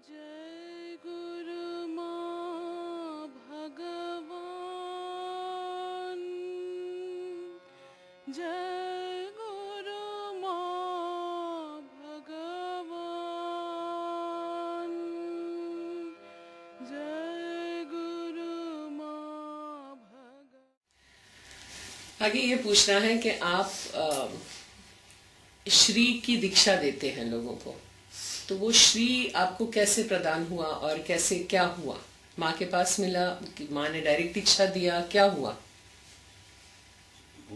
जय गुरु माँ भगवान, जय गुरु माँ भगवान, जय गुरु माँ भगवान। आगे ये पूछना है कि आप श्री की दीक्षा देते हैं लोगों को, तो वो श्री आपको कैसे प्रदान हुआ और कैसे क्या हुआ? माँ के पास मिला कि माँ ने डायरेक्ट दीक्षा दिया, क्या हुआ?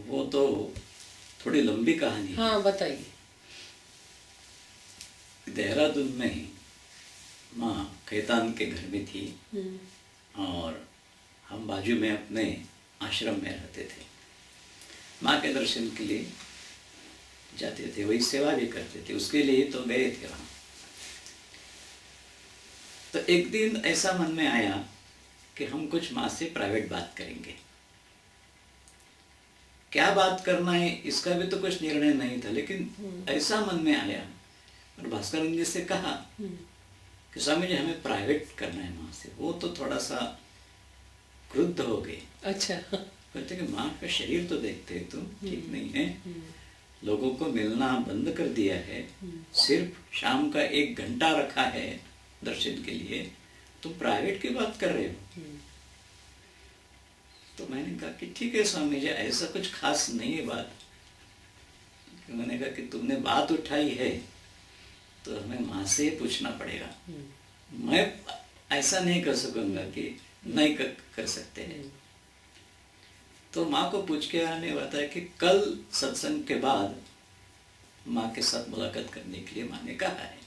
वो तो थोड़ी लंबी कहानी है। हाँ बताइए। देहरादून में ही माँ खेतान के घर में थी और हम बाजू में अपने आश्रम में रहते थे। माँ के दर्शन के लिए जाते थे, वही सेवा भी करते थे, उसके लिए तो गए थे वहाँ। तो एक दिन ऐसा मन में आया कि हम कुछ माँ से प्राइवेट बात करेंगे। क्या बात करना है इसका भी तो कुछ निर्णय नहीं था, लेकिन ऐसा मन में आया और भास्कर जी से कहा कि स्वामी जी हमें प्राइवेट करना है माँ से। वो तो थोड़ा सा क्रुद्ध हो गए। अच्छा। कहते कि माँ का शरीर तो देखते तुम ठीक नहीं है, लोगों को मिलना बंद कर दिया है, सिर्फ शाम का 1 घंटा रखा है दर्शन के लिए, तुम प्राइवेट की बात कर रहे हो। तो मैंने कहा कि ठीक है स्वामी जी, ऐसा कुछ खास नहीं है बात। मैंने कहा कि तुमने बात उठाई है तो हमें माँ से ही पूछना पड़ेगा, मैं ऐसा नहीं कर सकूंगा कि नहीं कर सकते हैं। तो माँ को पूछ के आने बताया कि कल सत्संग के बाद माँ के साथ मुलाकात करने के लिए माँ ने कहा है।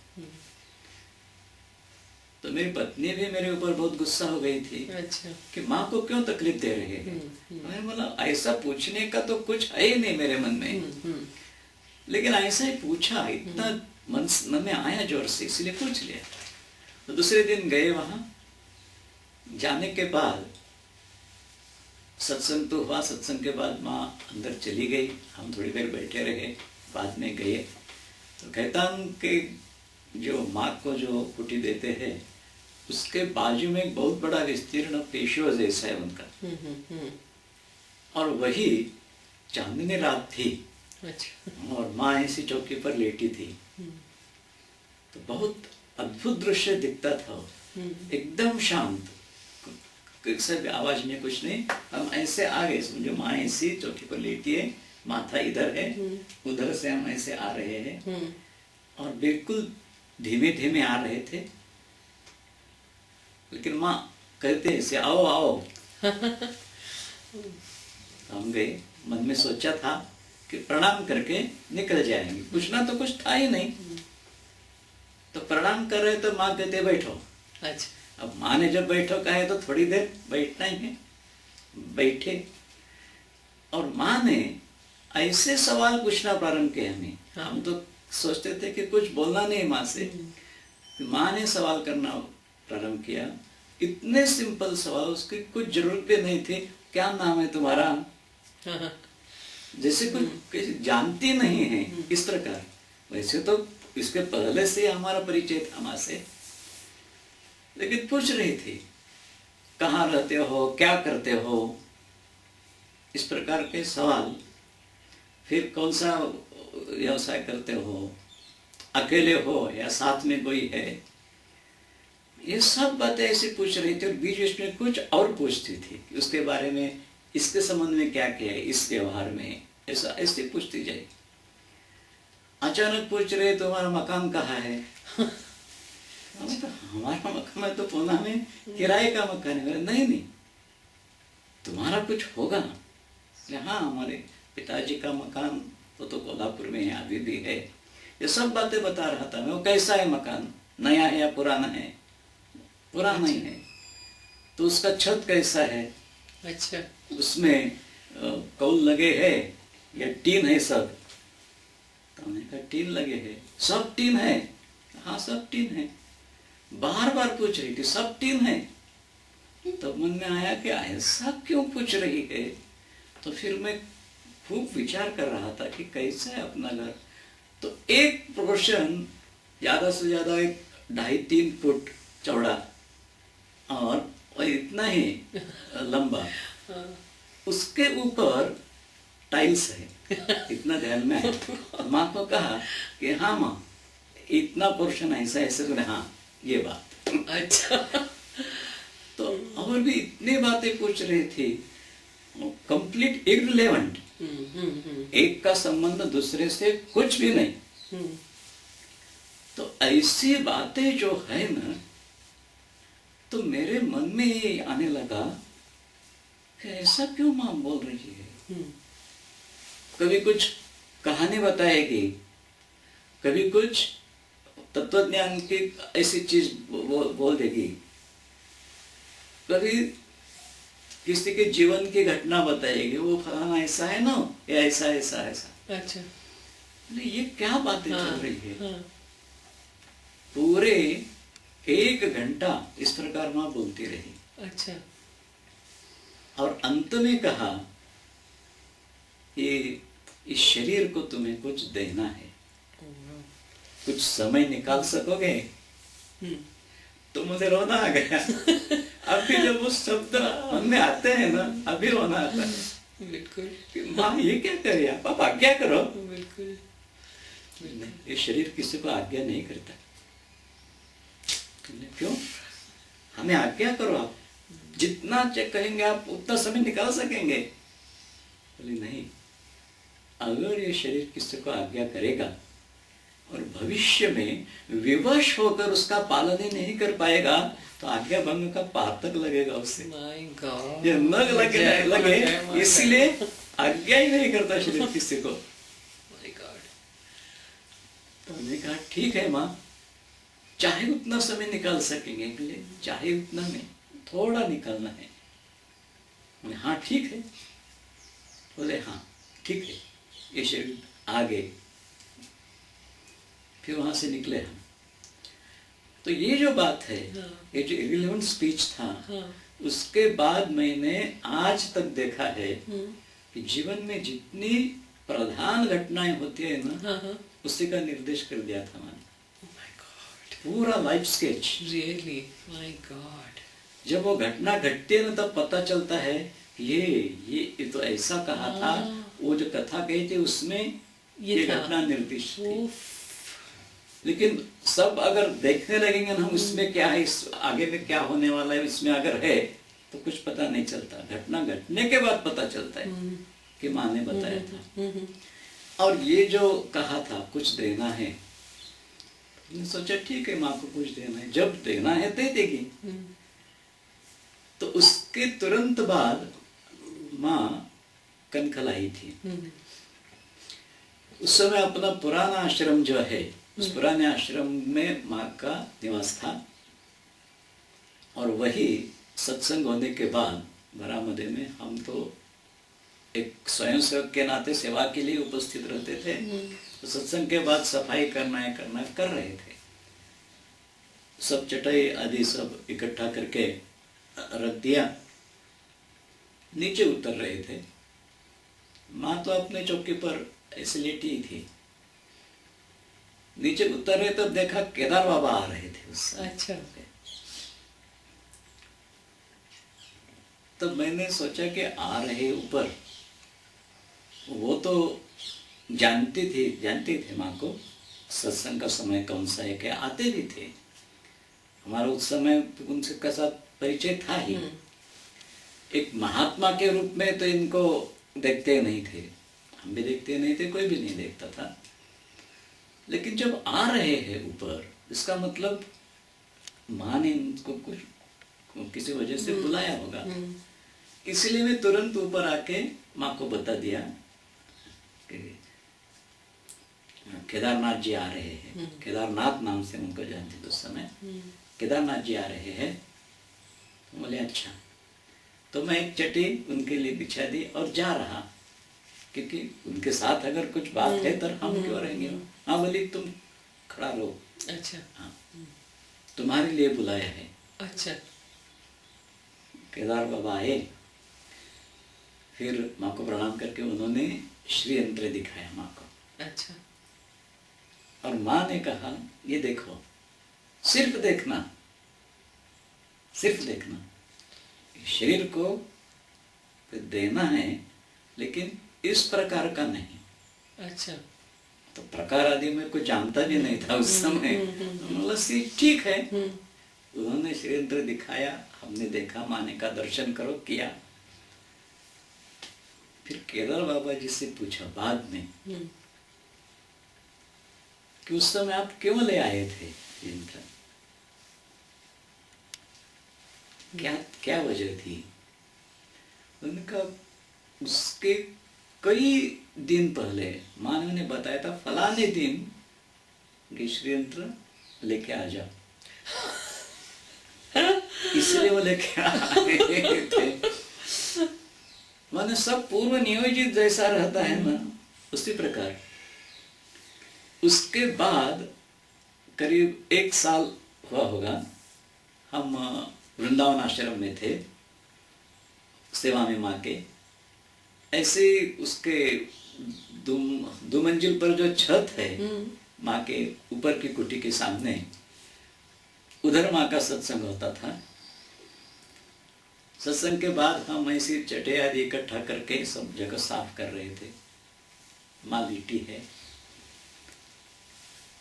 तो मेरी पत्नी भी मेरे ऊपर बहुत गुस्सा हो गई थी। अच्छा। कि माँ को क्यों तकलीफ दे रहे हैं। मैंने बोला ऐसा पूछने का तो कुछ है ही नहीं मेरे मन में, लेकिन ऐसा ही पूछा, इतना मन में आया जोर से, इसलिए पूछ लिया। तो दूसरे दिन गए वहां, जाने के बाद सत्संग तो हुआ। सत्संग के बाद माँ अंदर चली गई, हम थोड़ी देर बैठे रहे, बाद में गए। तो खेतान के जो माँ को जो कुटी देते हैं उसके बाजू में एक बहुत बड़ा विस्तीर्ण पेशवा जैसा है उनका, और वही चांदनी रात थी। अच्छा। और माँ ऐसी चौकी पर लेटी थी। तो बहुत अद्भुत दृश्य दिखता था, एकदम शांत, किसी भी आवाज में कुछ नहीं। हम ऐसे आ गए, समझो माँ ऐसी चौकी पर लेटी है, माथा इधर है, उधर से हम ऐसे आ रहे हैं और बिल्कुल धीमे धीमे आ रहे थे, लेकिन माँ कहते ऐसे आओ आओ। हम गए, मन में सोचा था कि प्रणाम करके निकल जाएंगे, पूछना तो कुछ था ही नहीं। तो प्रणाम कर रहे तो माँ कहते बैठो। अच्छा। अब माँ ने जब बैठो कहे तो थोड़ी देर बैठना ही है। बैठे और माँ ने ऐसे सवाल पूछना प्रारंभ किया हमें। हम तो सोचते थे कि कुछ बोलना नहीं माँ से। माँ ने सवाल करना प्रारंभ किया, इतने सिंपल सवाल, उसकी कुछ जरूरत भी नहीं थी। क्या नाम है तुम्हारा, जैसे कुछ जानती नहीं है इस प्रकार। वैसे तो इसके पहले से हमारा परिचय था माँ से, लेकिन पूछ रही थी कहाँ रहते हो, क्या करते हो, इस प्रकार के सवाल। फिर कौन सा व्यवसाय करते हो, अकेले हो या साथ में कोई है, ये सब बातें ऐसे पूछ रही थी। और बीच बीच में कुछ और पूछती थी उसके बारे में, इसके संबंध में क्या क्या है, इस व्यवहार में, ऐसा ऐसे पूछती जाए। अचानक पूछ रहे तुम्हारा मकान कहाँ है। तो हमारा मकान तो पूना में किराए का मकान है। नहीं नहीं, तुम्हारा कुछ होगा ना। हाँ, हमारे पिताजी का मकान तो कोल्हापुर में है, अभी भी है। ये सब बातें बता रहा था मैं। वो कैसा है मकान, नया है या पुराना है। पुराना ही है। तो उसका छत कैसा है, अच्छा, उसमें कौल लगे है या टीन है सब। तो हमने कहा टीन लगे है। सब टीन है। हाँ सब टीन है। बार बार पूछ रही थी सब टीन है। तब मन में आया कि ऐसा क्यों पूछ रही है। तो फिर मैं खूब विचार कर रहा था कि कैसा है अपना घर। तो एक पोर्शन, ज्यादा से ज्यादा एक 2.5-3 फुट चौड़ा और इतना ही लंबा, उसके ऊपर टाइल्स है। इतना ध्यान में है। माँ को कहा कि हाँ माँ, इतना पोर्शन ऐसा ऐसे, तो हाँ ये बात। अच्छा। तो और भी इतनी बातें पूछ रही थी, कंप्लीट इररिलेवेंट, एक का संबंध दूसरे से कुछ भी नहीं। तो ऐसी बातें जो है ना, तो मेरे मन में ये आने लगा कि ऐसा क्यों माँ बोल रही है। कभी कुछ कहानी बताएगी, कभी कुछ तत्वज्ञान की ऐसी चीज बोल देगी, कभी किसी के जीवन की घटना बताएगी, वो फलाना ऐसा है ना, ये ऐसा ऐसा ऐसा। अच्छा। ये क्या बातें हाँ, चल रही है। हाँ। पूरे 1 घंटा इस प्रकार माँ बोलती रही। अच्छा। और अंत में कहा कि इस शरीर को तुम्हें कुछ देना है, कुछ समय निकाल सकोगे। तो मुझे रोना आ गया। अभी जब वो शब्द मन में आते हैं ना, अभी रोना आता है। बिल्कुल। कि माँ ये क्या करे, आप आज्ञा करो। बिल्कुल। नहीं, ये शरीर किसी को आज्ञा नहीं करता। क्यों? हमें आज्ञा करो, आप जितना कहेंगे आप उतना समय निकाल सकेंगे। बोले नहीं, अगर ये शरीर किसी को आज्ञा करेगा और भविष्य में विवश होकर उसका पालन ही नहीं कर पाएगा, तो आज्ञा भंग का पातक लगेगा उससे। My God. ये नग लगे, इसलिए आज्ञा ही नहीं करता शरीर किसी को। My God. तो हमने कहा ठीक है माँ, चाहे उतना समय निकाल सकेंगे, बोले चाहे उतना नहीं, थोड़ा निकालना है। बोले हाँ ठीक है। बोले हाँ ठीक है, ये शरीर आ गए। फिर वहां से निकले हम। तो ये जो बात है, ये जो इररिलेवेंट स्पीच था, उसके बाद मैंने आज तक देखा है कि जीवन में जितनी प्रधान घटनाएं होती है ना, उसी का निर्देश कर दिया था मैंने। पूरा life sketch. Really, my God. जब वो घटना घटती है ना, तब पता चलता है ये तो ऐसा कहा था, वो जो कथा कही थी उसमें ये घटना निर्दिष्ट थी। लेकिन सब अगर देखने लगेंगे ना हम, इसमें क्या है, इस आगे में क्या होने वाला है, इसमें अगर है तो कुछ पता नहीं चलता। घटना घटने के बाद पता चलता है कि माँ ने बताया था। और ये जो कहा था कुछ देना है, मैंने सोचा ठीक है, माँ को कुछ देना है, जब देना है दे देगी। तो उसके तुरंत बाद माँ कनखलाई थी। उस समय अपना पुराना आश्रम जो है, उस पुराने आश्रम में माँ का निवास था। और वही सत्संग होने के बाद बरामदे में हम तो एक स्वयंसेवक के नाते सेवा के लिए उपस्थित रहते थे। तो सत्संग के बाद सफाई करना है कर रहे थे। सब चटाई आदि सब इकट्ठा करके रख दिया, नीचे उतर रहे थे। माँ तो अपने चौकी पर ऐसे लेटी ही थी। नीचे उतर रहे तब देखा केदार बाबा आ रहे थे उस समय। अच्छा। तब मैंने सोचा कि आ रहे ऊपर, वो तो जानते थे माँ को, सत्संग का समय कौन सा है, क्या आते भी थे। हमारा उस समय उनसे का साथ परिचय था ही। एक महात्मा के रूप में तो इनको देखते नहीं थे, हम भी देखते नहीं थे, कोई भी नहीं देखता था। लेकिन जब आ रहे हैं ऊपर, इसका मतलब माँ ने इनको कुछ किसी वजह से बुलाया होगा। इसलिए मैं तुरंत ऊपर आके माँ को बता दिया कि केदारनाथ जी आ रहे हैं। केदारनाथ नाम से उनको जानते थे उस समय। केदारनाथ जी आ रहे हैं। बोले अच्छा। तो मैं एक चटी उनके लिए बिछा दी और जा रहा, क्योंकि उनके साथ अगर कुछ बात है तो हम क्यों रहेंगे। हाँ बोली तुम खड़ा रहो। अच्छा। हाँ तुम्हारे लिए बुलाया है। अच्छा। केदार बाबा आए, फिर माँ को प्रणाम करके उन्होंने श्री यंत्र दिखाया माँ को। अच्छा। और माँ ने कहा ये देखो, सिर्फ देखना, सिर्फ देखना, शरीर को देना है, लेकिन इस प्रकार का नहीं। अच्छा। तो प्रकार आदि में कुछ जानता भी नहीं था उस समय। मतलब ठीक है, उन्होंने श्रीयंत्र दिखाया, हमने देखा, माने का दर्शन करो किया। फिर केदार बाबा जी से पूछा बाद में कि उस समय आप क्यों ले आए थे यंत्र, क्या क्या वजह थी? उनका उसके कई दिन पहले मानव ने बताया था, फलाने दिन कि श्रीयंत्र लेके आ जाओ, इसलिए वो लेके आए थे। माने सब पूर्व नियोजित जैसा रहता है ना, उसी प्रकार। उसके बाद करीब 1 साल हुआ होगा, हम वृंदावन आश्रम में थे, सेवा में माँ के। ऐसे उसके दो मंजिल पर जो छत है माँ के ऊपर की कुटी के सामने, उधर माँ का सत्संग होता था। सत्संग के बाद हम ऐसी चटे आदि इकट्ठा करके सब जगह साफ कर रहे थे। माँ लेटी है।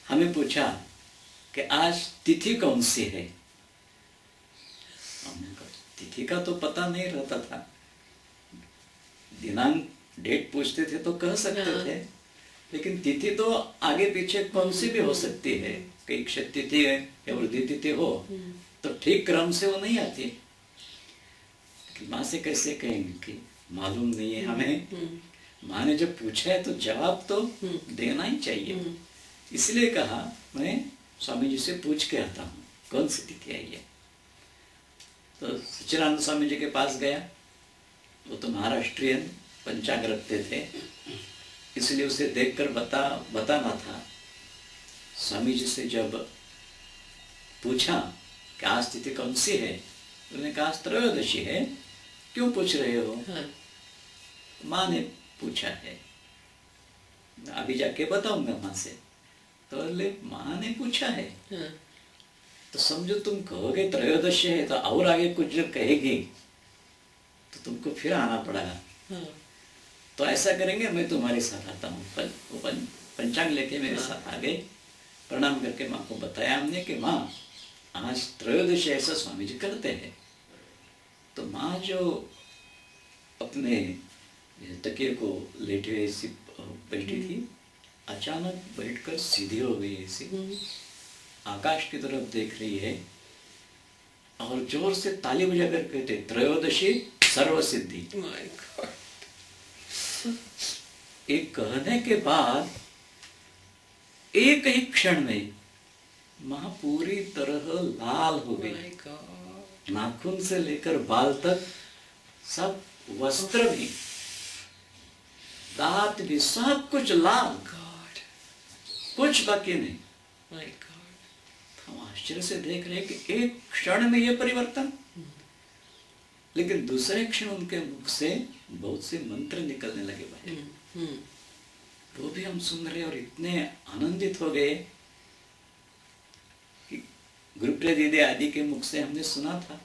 हमें पूछा कि आज तिथि कौन सी है। हमने कहा तिथि का तो पता नहीं रहता था, दिनांक डेट पूछते थे तो कह सकते थे, लेकिन तिथि तो आगे पीछे कौन सी भी हो सकती है, कई क्षत तिथि है या वृद्धि तिथि हो, तो ठीक क्रम से वो नहीं आती। माँ से कैसे कहेंगे कि मालूम नहीं है हमें। माँ ने जब पूछा है तो जवाब तो देना ही चाहिए। इसलिए कहा मैं स्वामी जी से पूछ के आता हूँ कौन सी तिथि आई है। तो सच्चिदानंद स्वामी जी के पास गया। वो तो महाराष्ट्रियन पंचांग रखते थे, इसलिए उसे देखकर बताना था। स्वामी जी से जब पूछा कि आज तिथि कौन सी है, उन्होंने कहा त्रयोदशी है। क्यों पूछ रहे हो? हाँ। माँ ने पूछा है, अभी जाके बताऊंगा माँ से। तो माँ ने पूछा है। हाँ। तो समझो तुम कहोगे त्रयोदशी है तो और आगे कुछ जब कहेगी तो तुमको फिर आना पड़ेगा। हाँ। तो ऐसा करेंगे, मैं तुम्हारे साथ आता हूँ। पंचांग लेके मेरे साथ आ गए। प्रणाम करके माँ को बताया हमने कि माँ आज त्रयोदशी ऐसा स्वामी जी करते हैं। तो माँ जो अपने तकिए को लेटे हुए ऐसी बैठी थी, अचानक बैठकर सीधी हो गई ऐसी, आकाश की तरफ देख रही है और जोर से ताली बजाकर कहते त्रयोदशी सर्व सिद्धि। एक कहने के बाद एक ही क्षण में माँ पूरी तरह लाल हो गई। नाखून से लेकर बाल तक, सब वस्त्र भी, दांत भी, सब कुछ लाल, कुछ बाकी नहीं। हम आश्चर्य से देख रहे हैं कि एक क्षण में यह परिवर्तन। लेकिन दूसरे क्षण उनके मुख से बहुत से मंत्र निकलने लगे बाहर। वो भी हम सुन रहे और इतने आनंदित हो गए कि गुरुप्रिया दीदी आदि के मुख से हमने सुना था,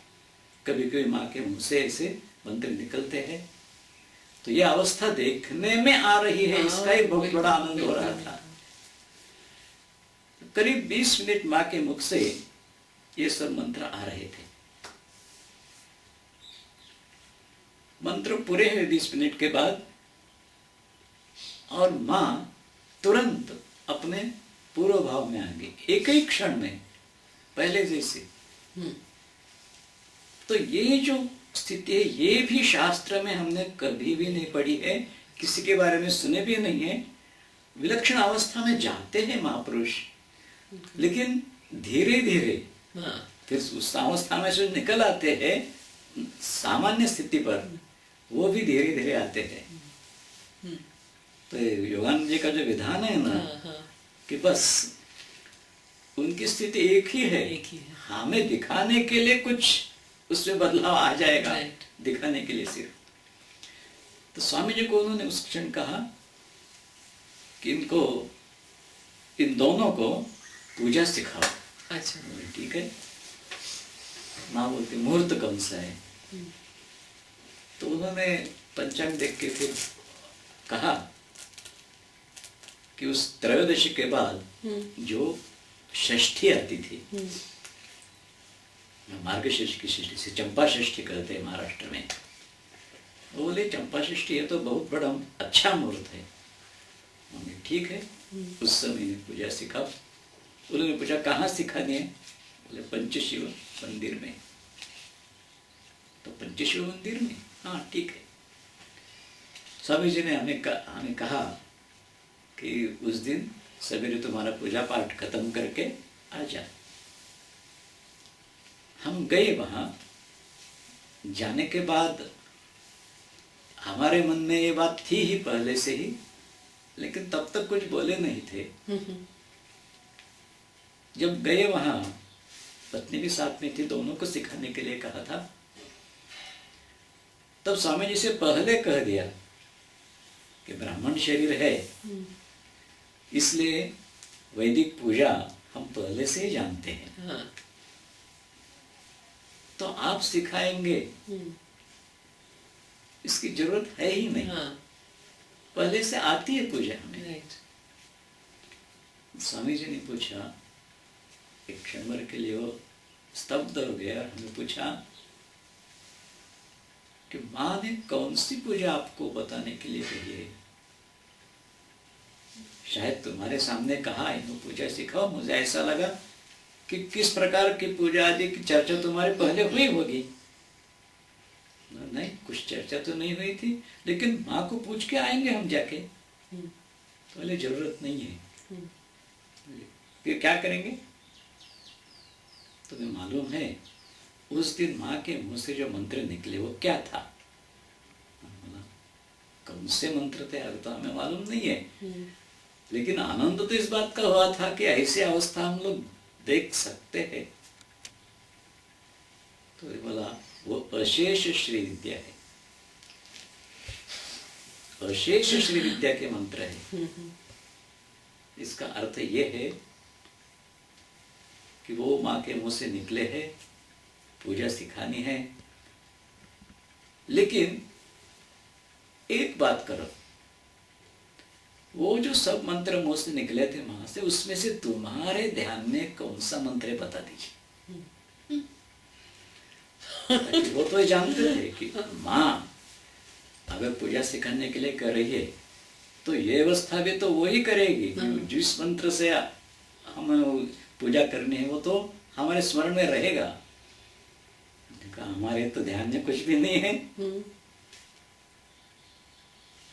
कभी कभी माँ के मुंह से ऐसे मंत्र निकलते हैं। तो ये अवस्था देखने में आ रही है, इसका ही बहुत बड़ा आनंद हो रहा था। करीब 20 मिनट माँ के मुख से ये सब मंत्र आ रहे थे। मंत्र पूरे हुए 20 मिनट के बाद और माँ तुरंत अपने पूर्व भाव में आ गई, एक ही क्षण में, पहले जैसे। तो ये जो स्थिति है, ये भी शास्त्र में हमने कभी भी नहीं पढ़ी है, किसी के बारे में सुने भी नहीं है। विलक्षण अवस्था में जाते हैं महापुरुष, लेकिन धीरे धीरे फिर उस अवस्था में से निकल आते हैं सामान्य स्थिति पर, वो भी धीरे धीरे आते हैं। तो योगानंद जी का जो विधान है ना, कि बस उनकी स्थिति एक ही है, हमें दिखाने के लिए कुछ उसमें बदलाव आ जाएगा, दिखाने के लिए सिर्फ। तो स्वामी जी को उन्होंने उस क्षण कहा कि इन दोनों को पूजा सिखाओ। अच्छा। बोले, ठीक है। माँ बोलती मुहूर्त कौन सा है? तो उन्होंने पंचांग देख के फिर कहा कि उस त्रयोदशी के बाद जो षष्ठी आती थी, मार्गशीर्ष की षष्ठी से चंपा षष्ठी कहते हैं महाराष्ट्र में। वो बोले चंपा षष्ठी है तो बहुत बड़ा अच्छा मुहूर्त है। हमने ठीक है। उस समय ने पूजा सिखा। उन्होंने पूछा कहाँ सिखानी है? बोले पंचशिव मंदिर में। तो पंचशिव मंदिर में, हाँ ठीक है। स्वामी जी ने हमें कहा कि उस दिन सवेरे तुम्हारा पूजा पाठ खत्म करके आ जा। हम गए वहां। जाने के बाद हमारे मन में ये बात थी ही पहले से ही, लेकिन तब तक कुछ बोले नहीं थे। जब गए वहां, पत्नी भी साथ में थी, दोनों को सिखाने के लिए कहा था। तब स्वामी जी से पहले कह दिया कि ब्राह्मण शरीर है, इसलिए वैदिक पूजा हम पहले से ही जानते हैं। हाँ। तो आप सिखाएंगे इसकी जरूरत है ही नहीं। हाँ। पहले से आती है पूजा हमें। राइट। स्वामी जी ने पूछा, एक क्षण भर के लिए वो स्तब्ध हो गया। हमें पूछा कि माँ ने कौन सी पूजा आपको बताने के लिए कही है? शायद तुम्हारे सामने कहा इनको पूजा सिखाओ। मुझे ऐसा लगा कि किस प्रकार की पूजा आदि की चर्चा तुम्हारे पहले हुई होगी। नहीं, कुछ चर्चा तो नहीं हुई थी, लेकिन माँ को पूछ के आएंगे हम जाके। पहले जरूरत नहीं है। फिर क्या करेंगे? तुम्हें मालूम है उस दिन माँ के मुंह से जो मंत्र निकले वो क्या था? कौन से मंत्र थे तो हमें मालूम नहीं है, लेकिन आनंद तो इस बात का हुआ था कि ऐसी अवस्था हम लोग देख सकते हैं। तो ये बोला वो अशेष श्री विद्या है, अशेष श्री विद्या के मंत्र है। इसका अर्थ ये है कि वो माँ के मुंह से निकले हैं, पूजा सिखानी है। लेकिन एक बात करो, वो जो सब मंत्र मुंह से निकले थे माँ से, उसमें से तुम्हारे ध्यान में कौन सा मंत्र है बता दीजिए। वो तो जानते थे कि माँ अगर पूजा सिखाने के लिए कर रही है तो ये अवस्था भी तो वही करेगी। जिस मंत्र से हम पूजा करनी है वो तो हमारे स्मरण में रहेगा। हमारे तो ध्यान में कुछ भी नहीं है।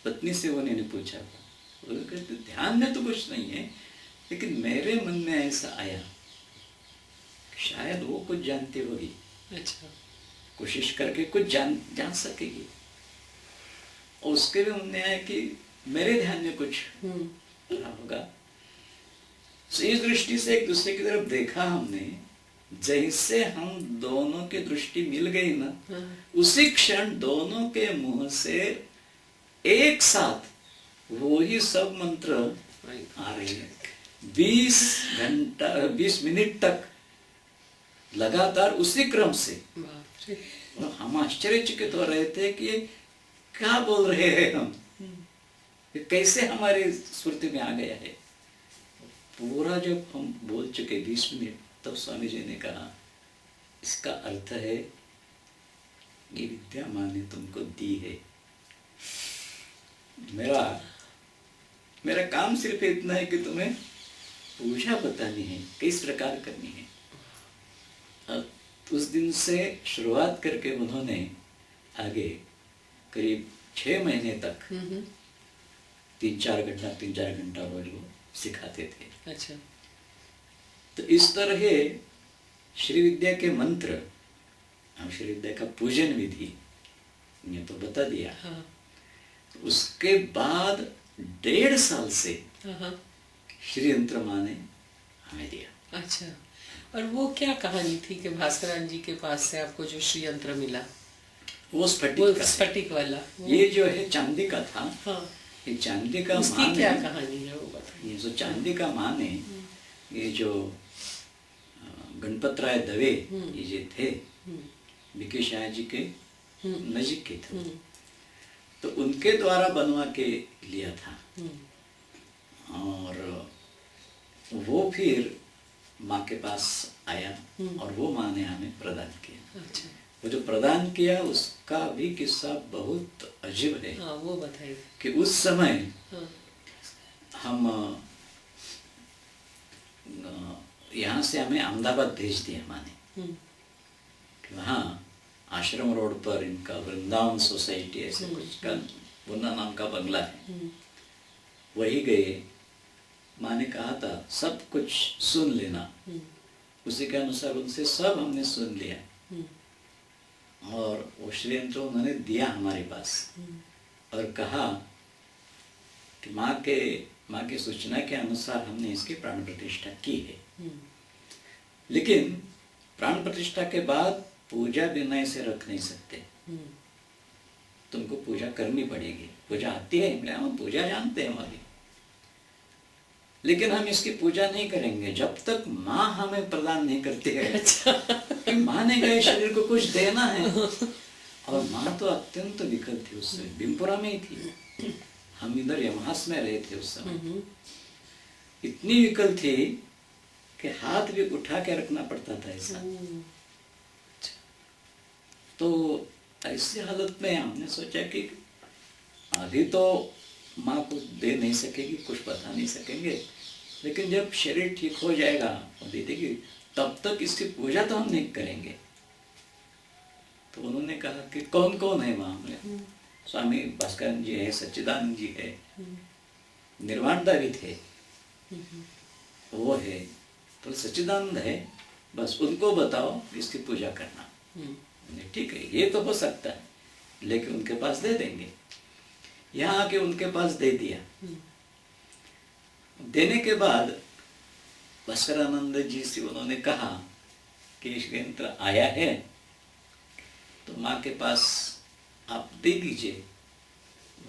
पत्नी से उन्होंने पूछा, ध्यान में तो कुछ नहीं है, लेकिन मेरे मन में ऐसा आया शायद वो कुछ जानती होगी। अच्छा। कोशिश करके कुछ जान सकेगी। और उसके भी मन में आया कि मेरे ध्यान में कुछ रहा होगा। तो इस दृष्टि से एक दूसरे की तरफ देखा हमने। जैसे हम दोनों की दृष्टि मिल गई ना, उसी क्षण दोनों के मुंह से एक साथ वो ही सब मंत्र आ रहे हैं। 20 मिनट तक लगातार उसी क्रम से। और हम आश्चर्यचकित हो रहे थे कि क्या बोल रहे हैं हम, कैसे हमारे स्मृति में आ गया है। पूरा जब हम बोल चुके 20 मिनट, तब स्वामी जी ने कहा इसका अर्थ है ये विद्या माँ ने तुमको दी है। मेरा काम सिर्फ इतना है कि तुम्हें पूजा बतानी है, किस प्रकार करनी है। उस दिन से शुरुआत करके उन्होंने आगे करीब 6 महीने तक 3-4 घंटा रोज वो सिखाते थे। अच्छा। तो इस तरह श्री विद्या के मंत्र और श्री विद्या का पूजन विधि ये तो बता दिया। हाँ। उसके बाद 1.5 साल से श्री यंत्र माँ ने हमें दिया। अच्छा। और वो क्या कहानी थी कि भास्करान जी के पास से आपको जो श्री यंत्र मिला? वो स्फटिक वाला। ये जो है चांदी का था। हाँ। ये चांदी का उसकी माँ क्या कहानी है वो बताइए। ये जो चांदी का माँ ने ये जो गणपतराय दवे ये जो थे बीके शाह जी के नजीक के थे, तो उनके द्वारा बनवा के लिया था। और वो फिर माँ के पास आया और वो माँ ने हमें प्रदान किया। अच्छा। वो जो प्रदान किया उसका भी किस्सा बहुत अजीब है। हाँ, वो बताइए। कि उस समय हाँ। हम यहाँ से हमें अहमदाबाद भेज दिया माँ ने। कि वहाँ आश्रम रोड पर इनका वृंदावन सोसाइटी ऐसे कुछ का मुन्ना नाम का बंगला है, वही गए। माँ ने कहा था सब कुछ सुन लेना, उसी के अनुसार उनसे सब हमने सुन लिया। और वो श्रीयंत्र उन्होंने दिया हमारे पास और कहा कि माँ के सूचना के अनुसार हमने इसकी प्राण प्रतिष्ठा की है, लेकिन प्राण प्रतिष्ठा के बाद पूजा बिना इसे रख नहीं सकते, तुमको पूजा करनी पड़ेगी। पूजा आती है, हम पूजा जानते हैं हमारी, लेकिन हम इसकी पूजा नहीं करेंगे जब तक माँ हमें प्रदान नहीं करती है। अच्छा। कि माँ ने गए शरीर को कुछ देना है। और माँ तो अत्यंत विकल थी, उससे बिमपुरा में ही थी, हम इधर यमहास में रहे थे उस समय। इतनी विकल थी कि हाथ भी उठा के रखना पड़ता था ऐसा। तो ऐसी हालत में हमने सोचा कि अभी तो माँ कुछ दे नहीं सकेगी, कुछ बता नहीं सकेंगे, लेकिन जब शरीर ठीक हो जाएगा और दे देगी, तब तक इसकी पूजा तो हम नहीं करेंगे। तो उन्होंने कहा कि कौन कौन है वहाँ में? स्वामी भास्कर जी है, सच्चिदानंद जी है, निर्वाणदा भी थे, वो है, तो सच्चिदानंद है, बस उनको बताओ इसकी पूजा करना। ठीक है, ये तो हो सकता है, लेकिन उनके पास दे देंगे। यहाँ आके उनके पास दे दिया। देने के बाद भास्करानंद जी से उन्होंने कहा कि यंत्र आया है तो माँ के पास आप दे दीजिए।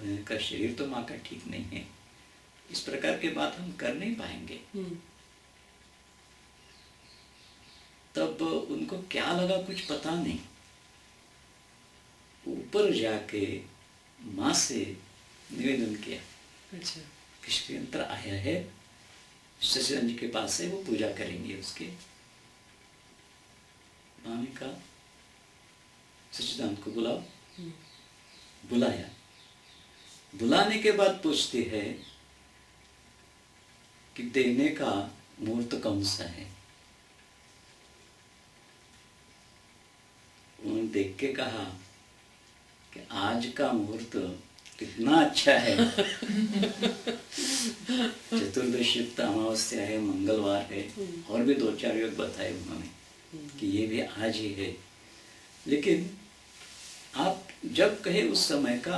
उनका शरीर तो माँ का ठीक नहीं है, इस प्रकार की बात हम कर नहीं पाएंगे। तब उनको क्या लगा कुछ पता नहीं, ऊपर जाके माँ से निवेदन किया। अच्छा। कि यंत्र आया है, सच्चिदानंद जी के पास से वो पूजा करेंगे उसके। माँ ने कहा सच्चिदानंद को बुलाओ। बुलाया। बुलाने के बाद पूछती है कि देने का मुहूर्त कौन सा है? उन्होंने देख के कहा कि आज का मुहूर्त कितना अच्छा है। चतुर्दशी अमावस्या है, मंगलवार है, और भी 2-4 योग बताए उन्होंने कि ये भी आज ही है, लेकिन आप जब कहे उस समय का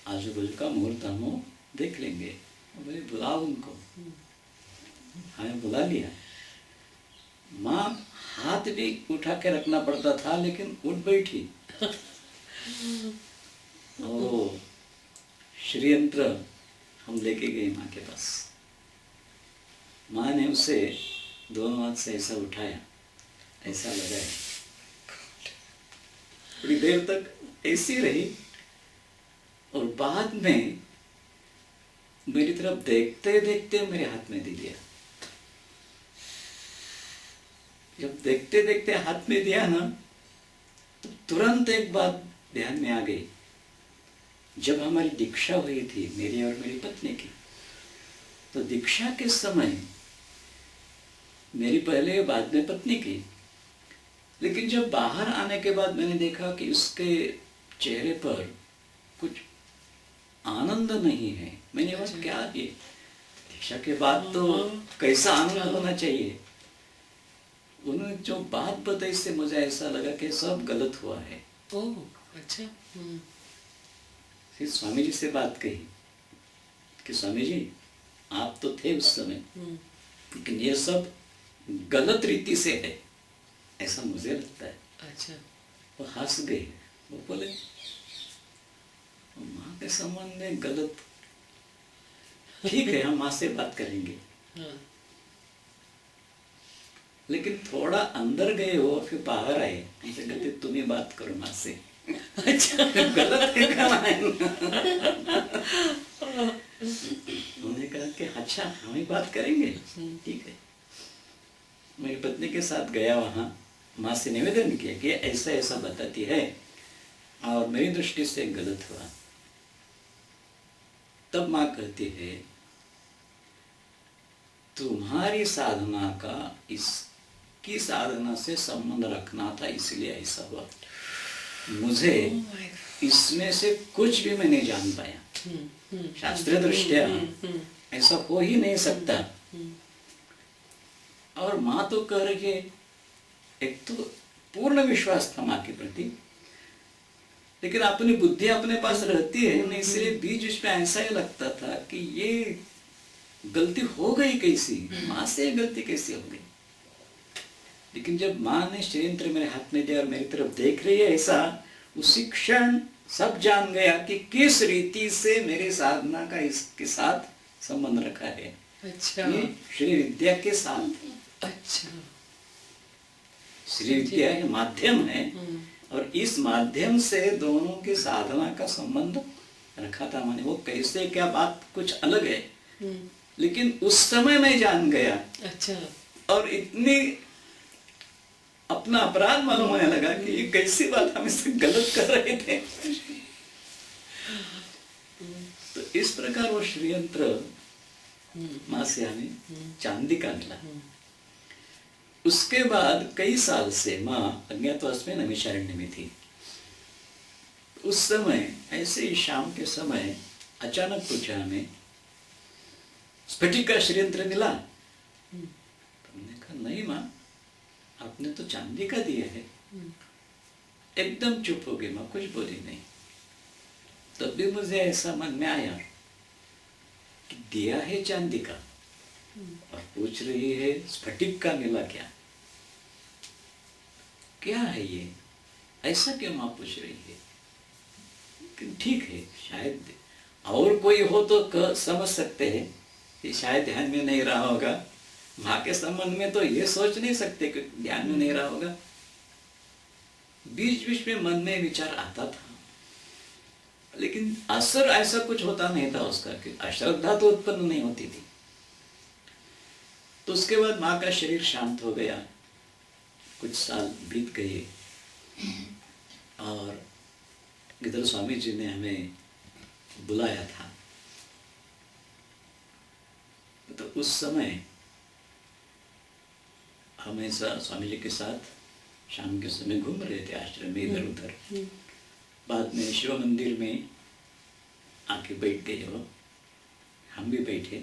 आजू बाजू का मुहूर्त हम देख लेंगे। बोले बुलाओ उनको। हमें बुला लिया। माँ हाथ भी उठा के रखना पड़ता था, लेकिन उठ बैठी। और श्रीयंत्र हम लेके गए माँ के पास। माँ ने उसे दोनों हाथ से ऐसा उठाया, ऐसा लगाया, थोड़ी देर तक ऐसी रही, और बाद में मेरी तरफ देखते देखते मेरे हाथ में दे दिया। जब देखते देखते हाथ में दिया ना, तो तुरंत एक बात ध्यान में आ गई। जब हमारी दीक्षा हुई थी, मेरी और मेरी पत्नी की, तो दीक्षा के समय मेरी पहले बाद में पत्नी की, लेकिन जब बाहर आने के बाद मैंने देखा कि उसके चेहरे पर कुछ आनंद नहीं है। मैंने कहा क्या ये दीक्षा के बाद तो कैसा आनंद होना चाहिए। उन्होंने जो बात बताई, इससे मुझे ऐसा लगा कि सब गलत हुआ है। ओह, अच्छा। फिर स्वामी जी से बात कही कि स्वामी जी आप तो थे उस समय, लेकिन ये सब गलत रीति से है, ऐसा मुझे लगता है। अच्छा। वो हंस गए। वो बोले माँ के संबंध में गलत, ठीक है हम माँ से बात करेंगे। हाँ। लेकिन थोड़ा अंदर गए हो फिर बाहर आए, ऐसे कहते तुम ही बात करो माँ से। अच्छा। गलत है कहाँ है? उन्होंने कहा कि अच्छा हम ही बात करेंगे, ठीक है। मेरी पत्नी के साथ गया वहाँ, माँ से निवेदन किया कि ऐसा ऐसा बताती है और मेरी दृष्टि से गलत हुआ। तब माँ कहती है तुम्हारी साधना का इसकी साधना से संबंध रखना था, इसलिए ऐसा हुआ। मुझे इसमें से कुछ भी मैं नहीं जान पाया। शास्त्रीय दृष्टिया ऐसा हो ही नहीं सकता। और माँ तो कह रही है, एक तो पूर्ण विश्वास था माँ के प्रति, लेकिन अपनी बुद्धि अपने पास रहती है ना, इसलिए बीच बीच में ऐसा ही लगता था कि ये गलती हो गई कैसी, माँ से गलती कैसी हो गई। लेकिन जब माँ ने षड्यंत्र मेरे हाथ में दिया और मेरी तरफ देख रही है ऐसा, उसी क्षण सब जान गया कि किस रीति से मेरी साधना का इसके साथ संबंध रखा है। अच्छा। ये श्री विद्या के साथ। अच्छा। श्री विद्या एक माध्यम है और इस माध्यम से दोनों की साधना का संबंध रखा था। माने वो कैसे क्या बात कुछ अलग है, लेकिन उस समय मैं जान गया। अच्छा। और इतनी अपना अपराध मालूम होने लगा कि ये कैसी बात हम इससे गलत कर रहे थे। तो इस प्रकार वो षड्यंत्र माँ से हमें चांदी का मिला। उसके बाद कई साल से माँ अज्ञातवास में नैमिषारण्य में थी। उस समय ऐसे ही शाम के समय अचानक पूछा हमें, स्फटिक का षड्यंत्र मिला? हमने कहा नहीं माँ, आपने तो चांदी का दिया है। एकदम चुप हो गई माँ, कुछ बोली नहीं। तब भी मुझे ऐसा मन में आया कि दिया है चांदी का और पूछ रही है स्फटिक का मिला क्या? क्या है ये, ऐसा क्यों माँ पूछ रही है? कि ठीक है, शायद और कोई हो तो समझ सकते हैं कि शायद ध्यान में नहीं रहा होगा। माँ के संबंध में तो ये सोच नहीं सकते कि ध्यान में नहीं रहा होगा। बीच बीच में मन में विचार आता था, लेकिन असर ऐसा कुछ होता नहीं था उसका कि अश्रद्धा तो उत्पन्न नहीं होती थी। तो उसके बाद माँ का शरीर शांत हो गया, कुछ साल बीत गए और गिदर स्वामी जी ने हमें बुलाया था। तो उस समय हमेशा स्वामी जी के साथ शाम के समय घूम रहे थे आश्रम में इधर उधर। बाद में शिव मंदिर में आके बैठ गए वो, हम भी बैठे।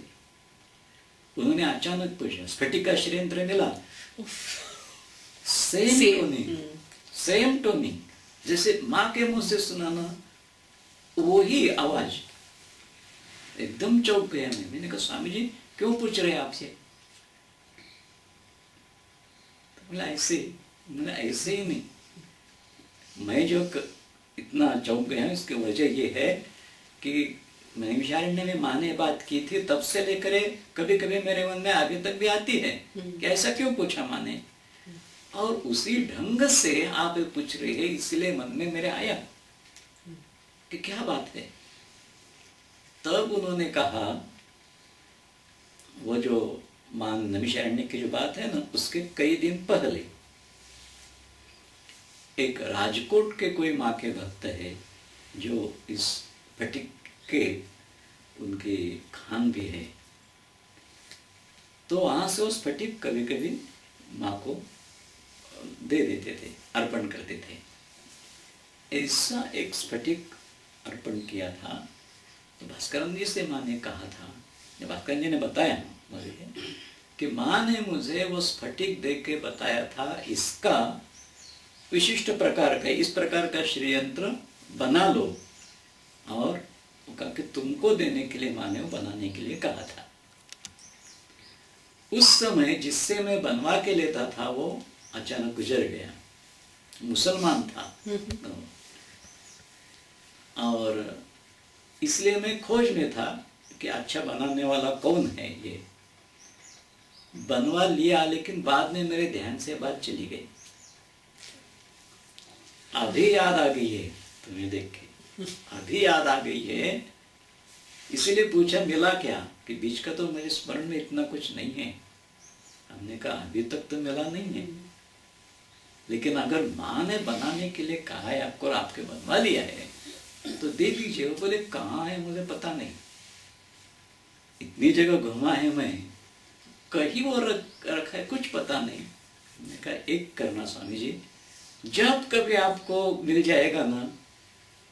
उन्होंने अचानक पूछा, स्फटिक का षड्यंत्र मिला? सेम टोनिंग जैसे माँ के मुंह से सुनाना, वो ही आवाज। एकदम चौंक गया मैंने कहा स्वामी जी क्यों पूछ रहे हैं आपसे? तो बोला ऐसे ही नहीं, मैं जो इतना चौंक गया हूं इसकी वजह ये है कि नैमिषारण्य में माँ ने बात की थी, तब से लेकर कभी कभी मेरे मन में आगे तक भी आती है कि ऐसा क्यों पूछा माँ ने, और उसी ढंग से आप पूछ रहे हैं, इसलिए मन में मेरे आया कि क्या बात है। तब उन्होंने कहा वो जो माँ नैमिषारण्य की जो बात है ना, उसके कई दिन पहले एक राजकोट के कोई माँ के भक्त है जो इस स्फटिक के उनके खान भी है, तो वहां से वो स्फटिक कभी कभी माँ को दे देते थे, अर्पण करते थे। ऐसा एक स्फटिक अर्पण किया था। तो भास्करन जी से माँ ने कहा था, भास्करन जी ने बताया मुझे कि माँ ने मुझे वो स्फटिक देख के बताया था इसका विशिष्ट प्रकार का, इस प्रकार का षड्यंत्र बना लो, और वो कहा कि तुमको देने के लिए माँ ने वो बनाने के लिए कहा था। उस समय जिससे मैं बनवा के लेता था वो अचानक गुजर गया, मुसलमान था और इसलिए मैं खोज में था कि अच्छा बनाने वाला कौन है ये। बनवा लिया, लेकिन बाद में मेरे ध्यान से बात चली गई। अभी याद आ गई है तुम्हें देख के, अभी याद आ गई है। इसीलिए पूछा मिला क्या, कि बीच का तो मेरे स्मरण में इतना कुछ नहीं है। हमने कहा अभी तक तो मिला नहीं है, लेकिन अगर माँ ने बनाने के लिए कहा है आपको और आपके बनवा लिया है तो दे दीजिए। वो बोले कहाँ है मुझे पता नहीं, इतनी जगह घुमा है मैं, कहीं वो रखा है कुछ पता नहीं। मैंने कहा एक करना स्वामी जी, जब कभी आपको मिल जाएगा ना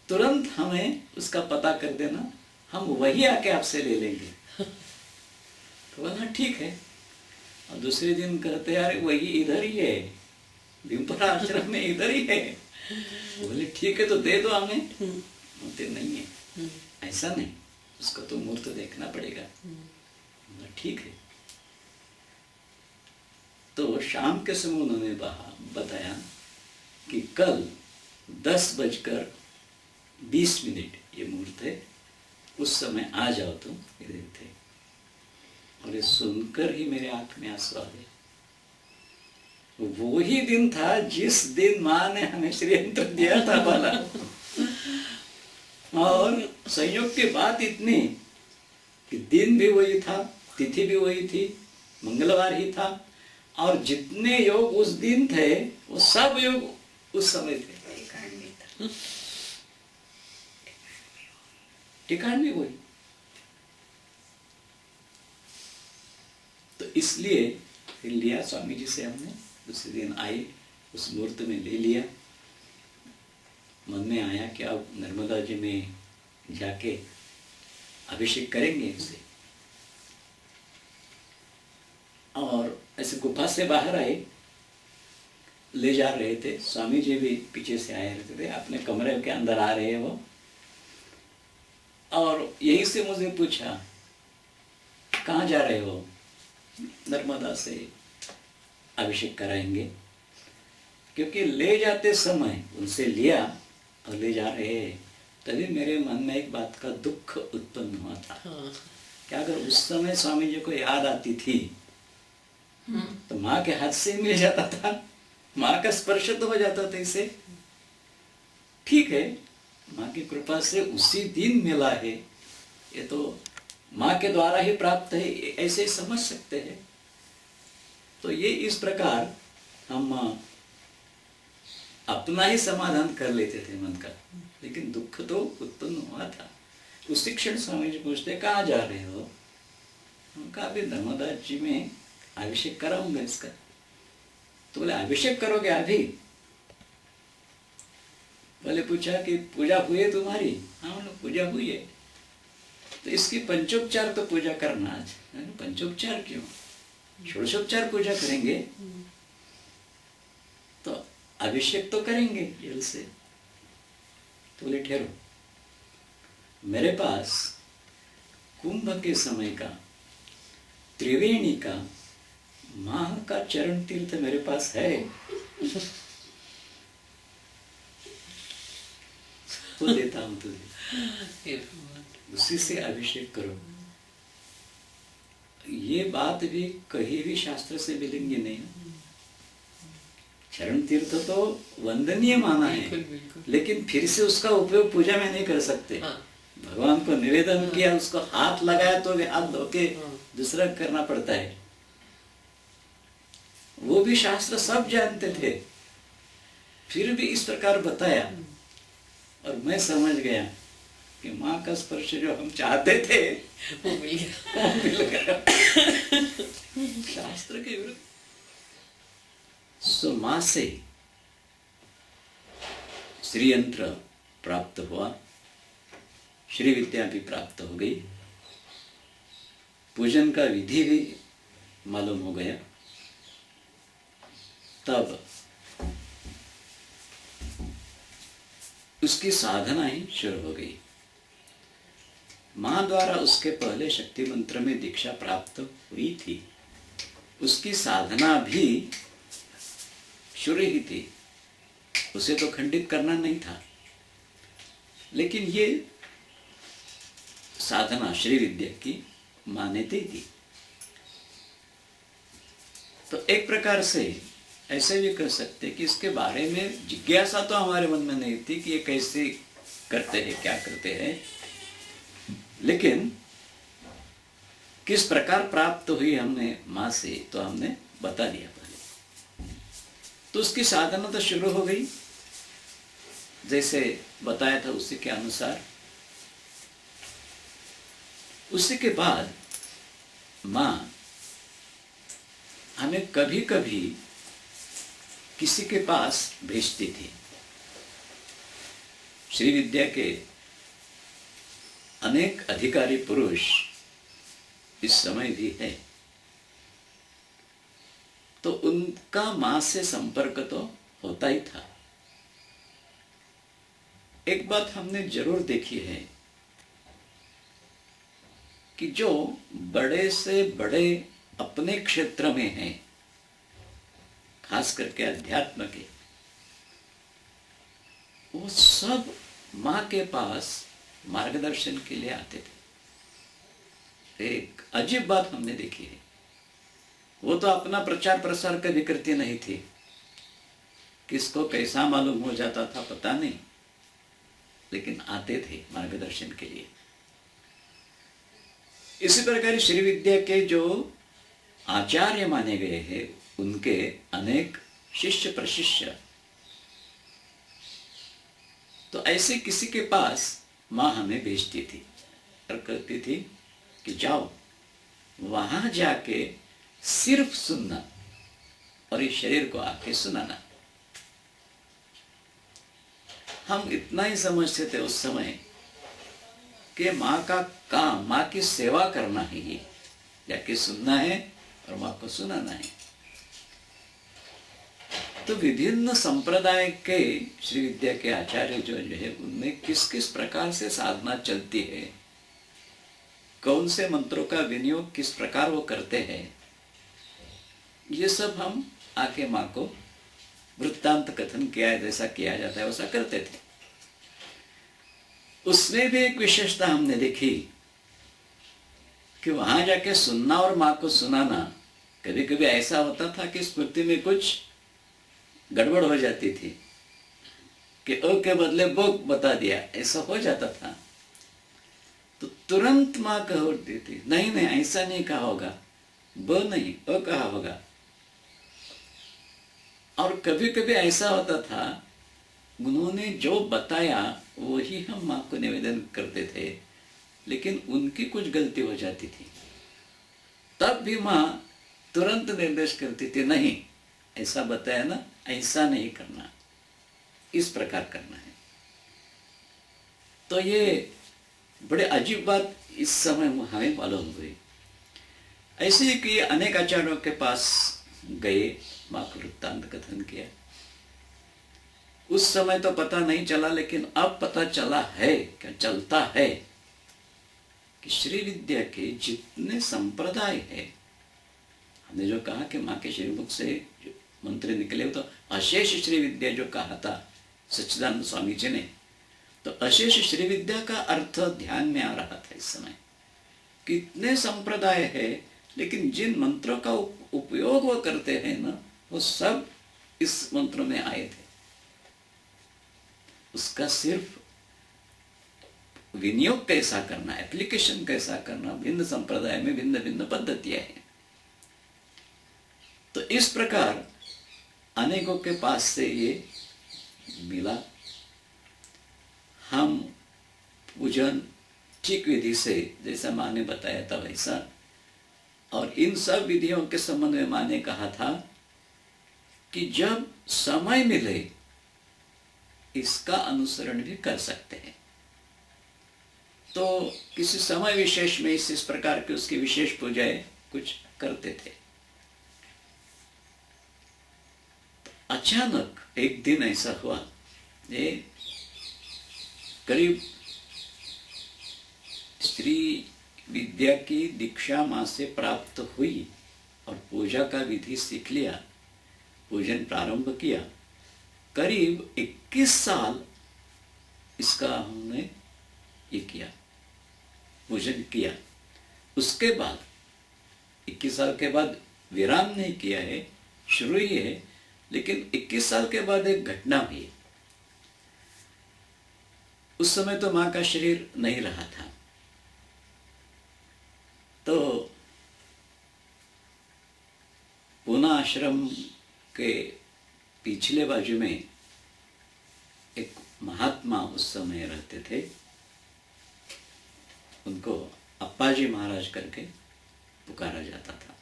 तुरंत हमें उसका पता कर देना, हम वही आके आपसे ले लेंगे। तो बोला ठीक है। और दूसरे दिन कहते यार वही इधर ही है, भीमपुरा आश्रम में इधर ही है। बोले ठीक है तो दे दो हमें। बोलते नहीं है, ऐसा नहीं, उसको तो मूर्त देखना पड़ेगा। ठीक है। तो शाम के समय उन्होंने बताया कि कल 10:20 ये मुहूर्त है, उस समय आ जाओ तुम। इधर थे और ये सुनकर ही मेरे आंख में आंसू आ गए। वो ही दिन था जिस दिन माँ ने हमें श्रीयंत्र दिया था वाला। और संयोग की बात इतनी कि दिन भी वही था, तिथि भी वही थी, मंगलवार ही था, और जितने योग उस दिन थे वो सब योग उस समय थे। ठिकान भी वही। तो इसलिए फिर लिया स्वामी जी से हमने, दूसरे दिन आए, उस मुहूर्त में ले लिया। मन में आया कि अब नर्मदा जी में जाके अभिषेक करेंगे उसे। और ऐसे गुफा से बाहर आए, ले जा रहे थे, स्वामी जी भी पीछे से आए रहते थे, अपने कमरे के अंदर आ रहे हैं वो। और यही से मुझे पूछा कहाँ जा रहे हो? नर्मदा से अभिषेक कराएंगे। क्योंकि ले जाते समय उनसे लिया और ले जा रहे हैं, तभी मेरे मन में एक बात का दुख उत्पन्न हुआ था। हाँ। क्या अगर उस समय स्वामी जी को याद आती थी तो माँ के हाथ से मिल जाता था, माँ का स्पर्श तो हो जाता था इसे। ठीक है, माँ की कृपा से उसी दिन मिला है, ये तो माँ के द्वारा ही प्राप्त है, ऐसे ही समझ सकते हैं। तो ये इस प्रकार हम अपना ही समाधान कर लेते थे मन का, लेकिन दुख तो उत्पन्न हुआ था। उसी क्षण स्वामी जी पूछते कहाँ जा रहे हो? उनका अभी नर्मदा जी में अभिषेक कराऊंगा इसका। तो बोले अभिषेक करोगे अभी? बोले पूछा कि पूजा हुई है तुम्हारी? हाँ बोले पूजा हुई है। तो इसकी पंचोपचार तो पूजा करना आज। पंचोपचार क्यों? षोडशोपचार पूजा करेंगे तो अभिषेक तो करेंगे जल से। तो बोले ठहरो, मेरे पास कुंभ के समय का त्रिवेणी का माह का चरण तीर्थ मेरे पास है, वो देता हूं तुझे, उसी से अभिषेक करो। ये बात भी कहीं भी शास्त्र से मिलेंगे नहीं। चरण तीर्थ तो वंदनीय माना है, लेकिन फिर से उसका उपयोग पूजा में नहीं कर सकते। हाँ। भगवान को निवेदन किया, उसको हाथ लगाया तो वे हाथ धोके दूसरा करना पड़ता है। वो भी शास्त्र सब जानते थे, फिर भी इस प्रकार बताया और मैं समझ गया कि माँ का स्पर्श जो हम चाहते थे वो मिल गया। शास्त्र के विरुद्ध। सो माँ से श्रीयंत्र प्राप्त हुआ, श्री विद्या भी प्राप्त हो गई, पूजन का विधि भी मालूम हो गया। तब उसकी साधना ही शुरू हो गई। मां द्वारा उसके पहले शक्ति मंत्र में दीक्षा प्राप्त हुई थी, उसकी साधना भी शुरू ही थी, उसे तो खंडित करना नहीं था। लेकिन ये साधना श्री विद्या की मान्यता थी। तो एक प्रकार से ऐसे भी कह सकते कि इसके बारे में जिज्ञासा तो हमारे मन में नहीं थी कि ये कैसे करते हैं, क्या करते हैं, लेकिन किस प्रकार प्राप्त हुई हमने माँ से तो हमने बता दिया पहले। तो उसकी साधना तो शुरू हो गई जैसे बताया था उसी के अनुसार। उसी के बाद माँ हमें कभी कभी किसी के पास भेजती थी। श्री विद्या के अनेक अधिकारी पुरुष इस समय भी है, तो उनका मां से संपर्क तो होता ही था। एक बात हमने जरूर देखी है कि जो बड़े से बड़े अपने क्षेत्र में हैं, खास करके अध्यात्म के, वो सब मां के पास मार्गदर्शन के लिए आते थे। एक अजीब बात हमने देखी है, वो तो अपना प्रचार प्रसार कभी करती नहीं थी, किसको कैसा मालूम हो जाता था पता नहीं, लेकिन आते थे मार्गदर्शन के लिए। इसी प्रकार श्री विद्या के जो आचार्य माने गए हैं, उनके अनेक शिष्य प्रशिष्य, तो ऐसे किसी के पास मां हमें भेजती थी और कहती थी कि जाओ वहां जाके सिर्फ सुनना और इस शरीर को आके सुनाना। हम इतना ही समझते थे उस समय कि माँ का काम, माँ की सेवा करना है, ये जाके सुनना है और माँ को सुनाना है। तो विभिन्न संप्रदाय के श्री विद्या के आचार्य जो है, उनमें किस किस प्रकार से साधना चलती है, कौन से मंत्रों का विनियोग किस प्रकार वो करते हैं, ये सब हम आके माँ को वृत्तांत कथन किया है, जैसा किया जाता है वैसा करते थे। उसमें भी एक विशेषता हमने देखी कि वहां जाके सुनना और माँ को सुनाना, कभी कभी ऐसा होता था कि स्मृति में कुछ गड़बड़ हो जाती थी कि अ के बदले ब बता दिया, ऐसा हो जाता था। तो तुरंत माँ कह देती थी, नहीं नहीं ऐसा नहीं कहा होगा, ब नहीं अ कहा होगा। और कभी कभी ऐसा होता था, उन्होंने जो बताया वही हम माँ को निवेदन करते थे, लेकिन उनकी कुछ गलती हो जाती थी, तब भी माँ तुरंत निर्देश करती थी, नहीं ऐसा बताया ना, ऐसा नहीं करना, इस प्रकार करना है। तो ये बड़े अजीब बात इस समय हमें मालूम हुई। ऐसे ही कि अनेक आचार्यों के पास गए, माँ को वृत्तांत कथन किया। उस समय तो पता नहीं चला, लेकिन अब पता चला है, क्या चलता है कि श्री विद्या के जितने संप्रदाय है, हमने जो कहा कि माँ के श्रीमुख से जो मंत्र निकले तो अशेष श्री विद्या जो कहा था सच्चिदानंद स्वामी जी ने, तो अशेष श्री विद्या का अर्थ ध्यान में आ रहा था इस समय। कितने संप्रदाय है, लेकिन जिन मंत्रों का उपयोग वो करते हैं ना, वो सब इस मंत्र में आए थे। उसका सिर्फ विनियोग कैसा करना, एप्लीकेशन कैसा करना, भिन्न संप्रदाय में भिन्न भिन्न पद्धतियां हैं। तो इस प्रकार अनेकों के पास से ये मिला। हम पूजन ठीक विधि से, जैसा माँ ने बताया था वैसा, और इन सब विधियों के संबंध में माँ ने कहा था कि जब समय मिले इसका अनुसरण भी कर सकते हैं। तो किसी समय विशेष में इस प्रकार की उसकी विशेष पूजाएं कुछ करते थे। अचानक एक दिन ऐसा हुआ, ये करीब श्री विद्या की दीक्षा माँ से प्राप्त हुई और पूजा का विधि सीख लिया, पूजन प्रारंभ किया। करीब 21 साल इसका हमने ये किया, पूजन किया। उसके बाद 21 साल के बाद विराम नहीं किया है, शुरू ही है। लेकिन 21 साल के बाद एक घटना हुई। उस समय तो माँ का शरीर नहीं रहा था, तो पूना आश्रम के पिछले बाजू में एक महात्मा उस समय रहते थे। उनको अप्पाजी महाराज करके पुकारा जाता था।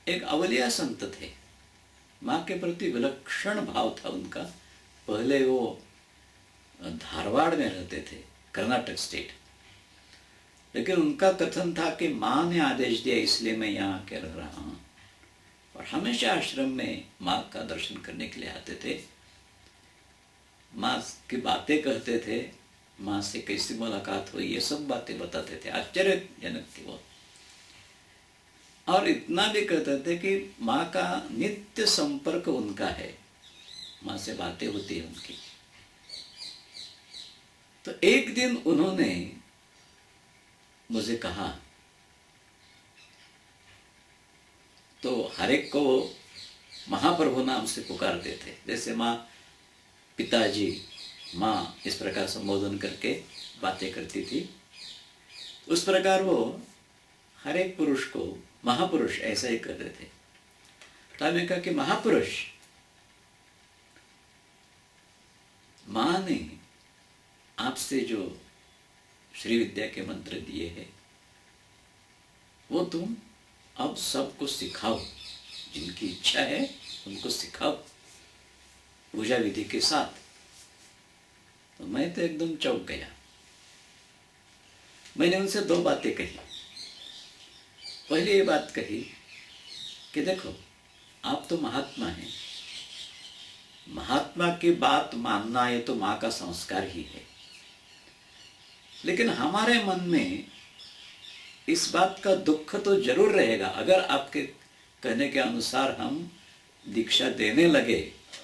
एक अवलिया संत थे, माँ के प्रति विलक्षण भाव था उनका। पहले वो धारवाड़ में रहते थे, कर्नाटक स्टेट, लेकिन उनका कथन था कि माँ ने आदेश दिया इसलिए मैं यहाँ आके रह रहा हूँ। और हमेशा आश्रम में माँ का दर्शन करने के लिए आते थे। माँ की बातें कहते थे, माँ से कैसी मुलाकात हुई, ये सब बातें बताते थे। आश्चर्यजनक थी वो। और इतना भी कहते थे कि माँ का नित्य संपर्क उनका है, माँ से बातें होती है उनकी। तो एक दिन उन्होंने मुझे कहा, तो हर एक को महाप्रभु नाम से पुकारते थे। जैसे माँ पिताजी, माँ, इस प्रकार संबोधन करके बातें करती थी, उस प्रकार वो हर एक पुरुष को महापुरुष ऐसा ही करते थे। तो मैंने कहा कि महापुरुष, माँ ने आपसे जो श्री विद्या के मंत्र दिए हैं वो तुम अब सबको सिखाओ, जिनकी इच्छा है उनको सिखाओ पूजा विधि के साथ। तो मैं तो एकदम चौंक गया। मैंने उनसे दो बातें कही। पहले ये बात कही कि देखो, आप तो महात्मा हैं, महात्मा की बात मानना ये तो माँ का संस्कार ही है। लेकिन हमारे मन में इस बात का दुख तो जरूर रहेगा। अगर आपके कहने के अनुसार हम दीक्षा देने लगे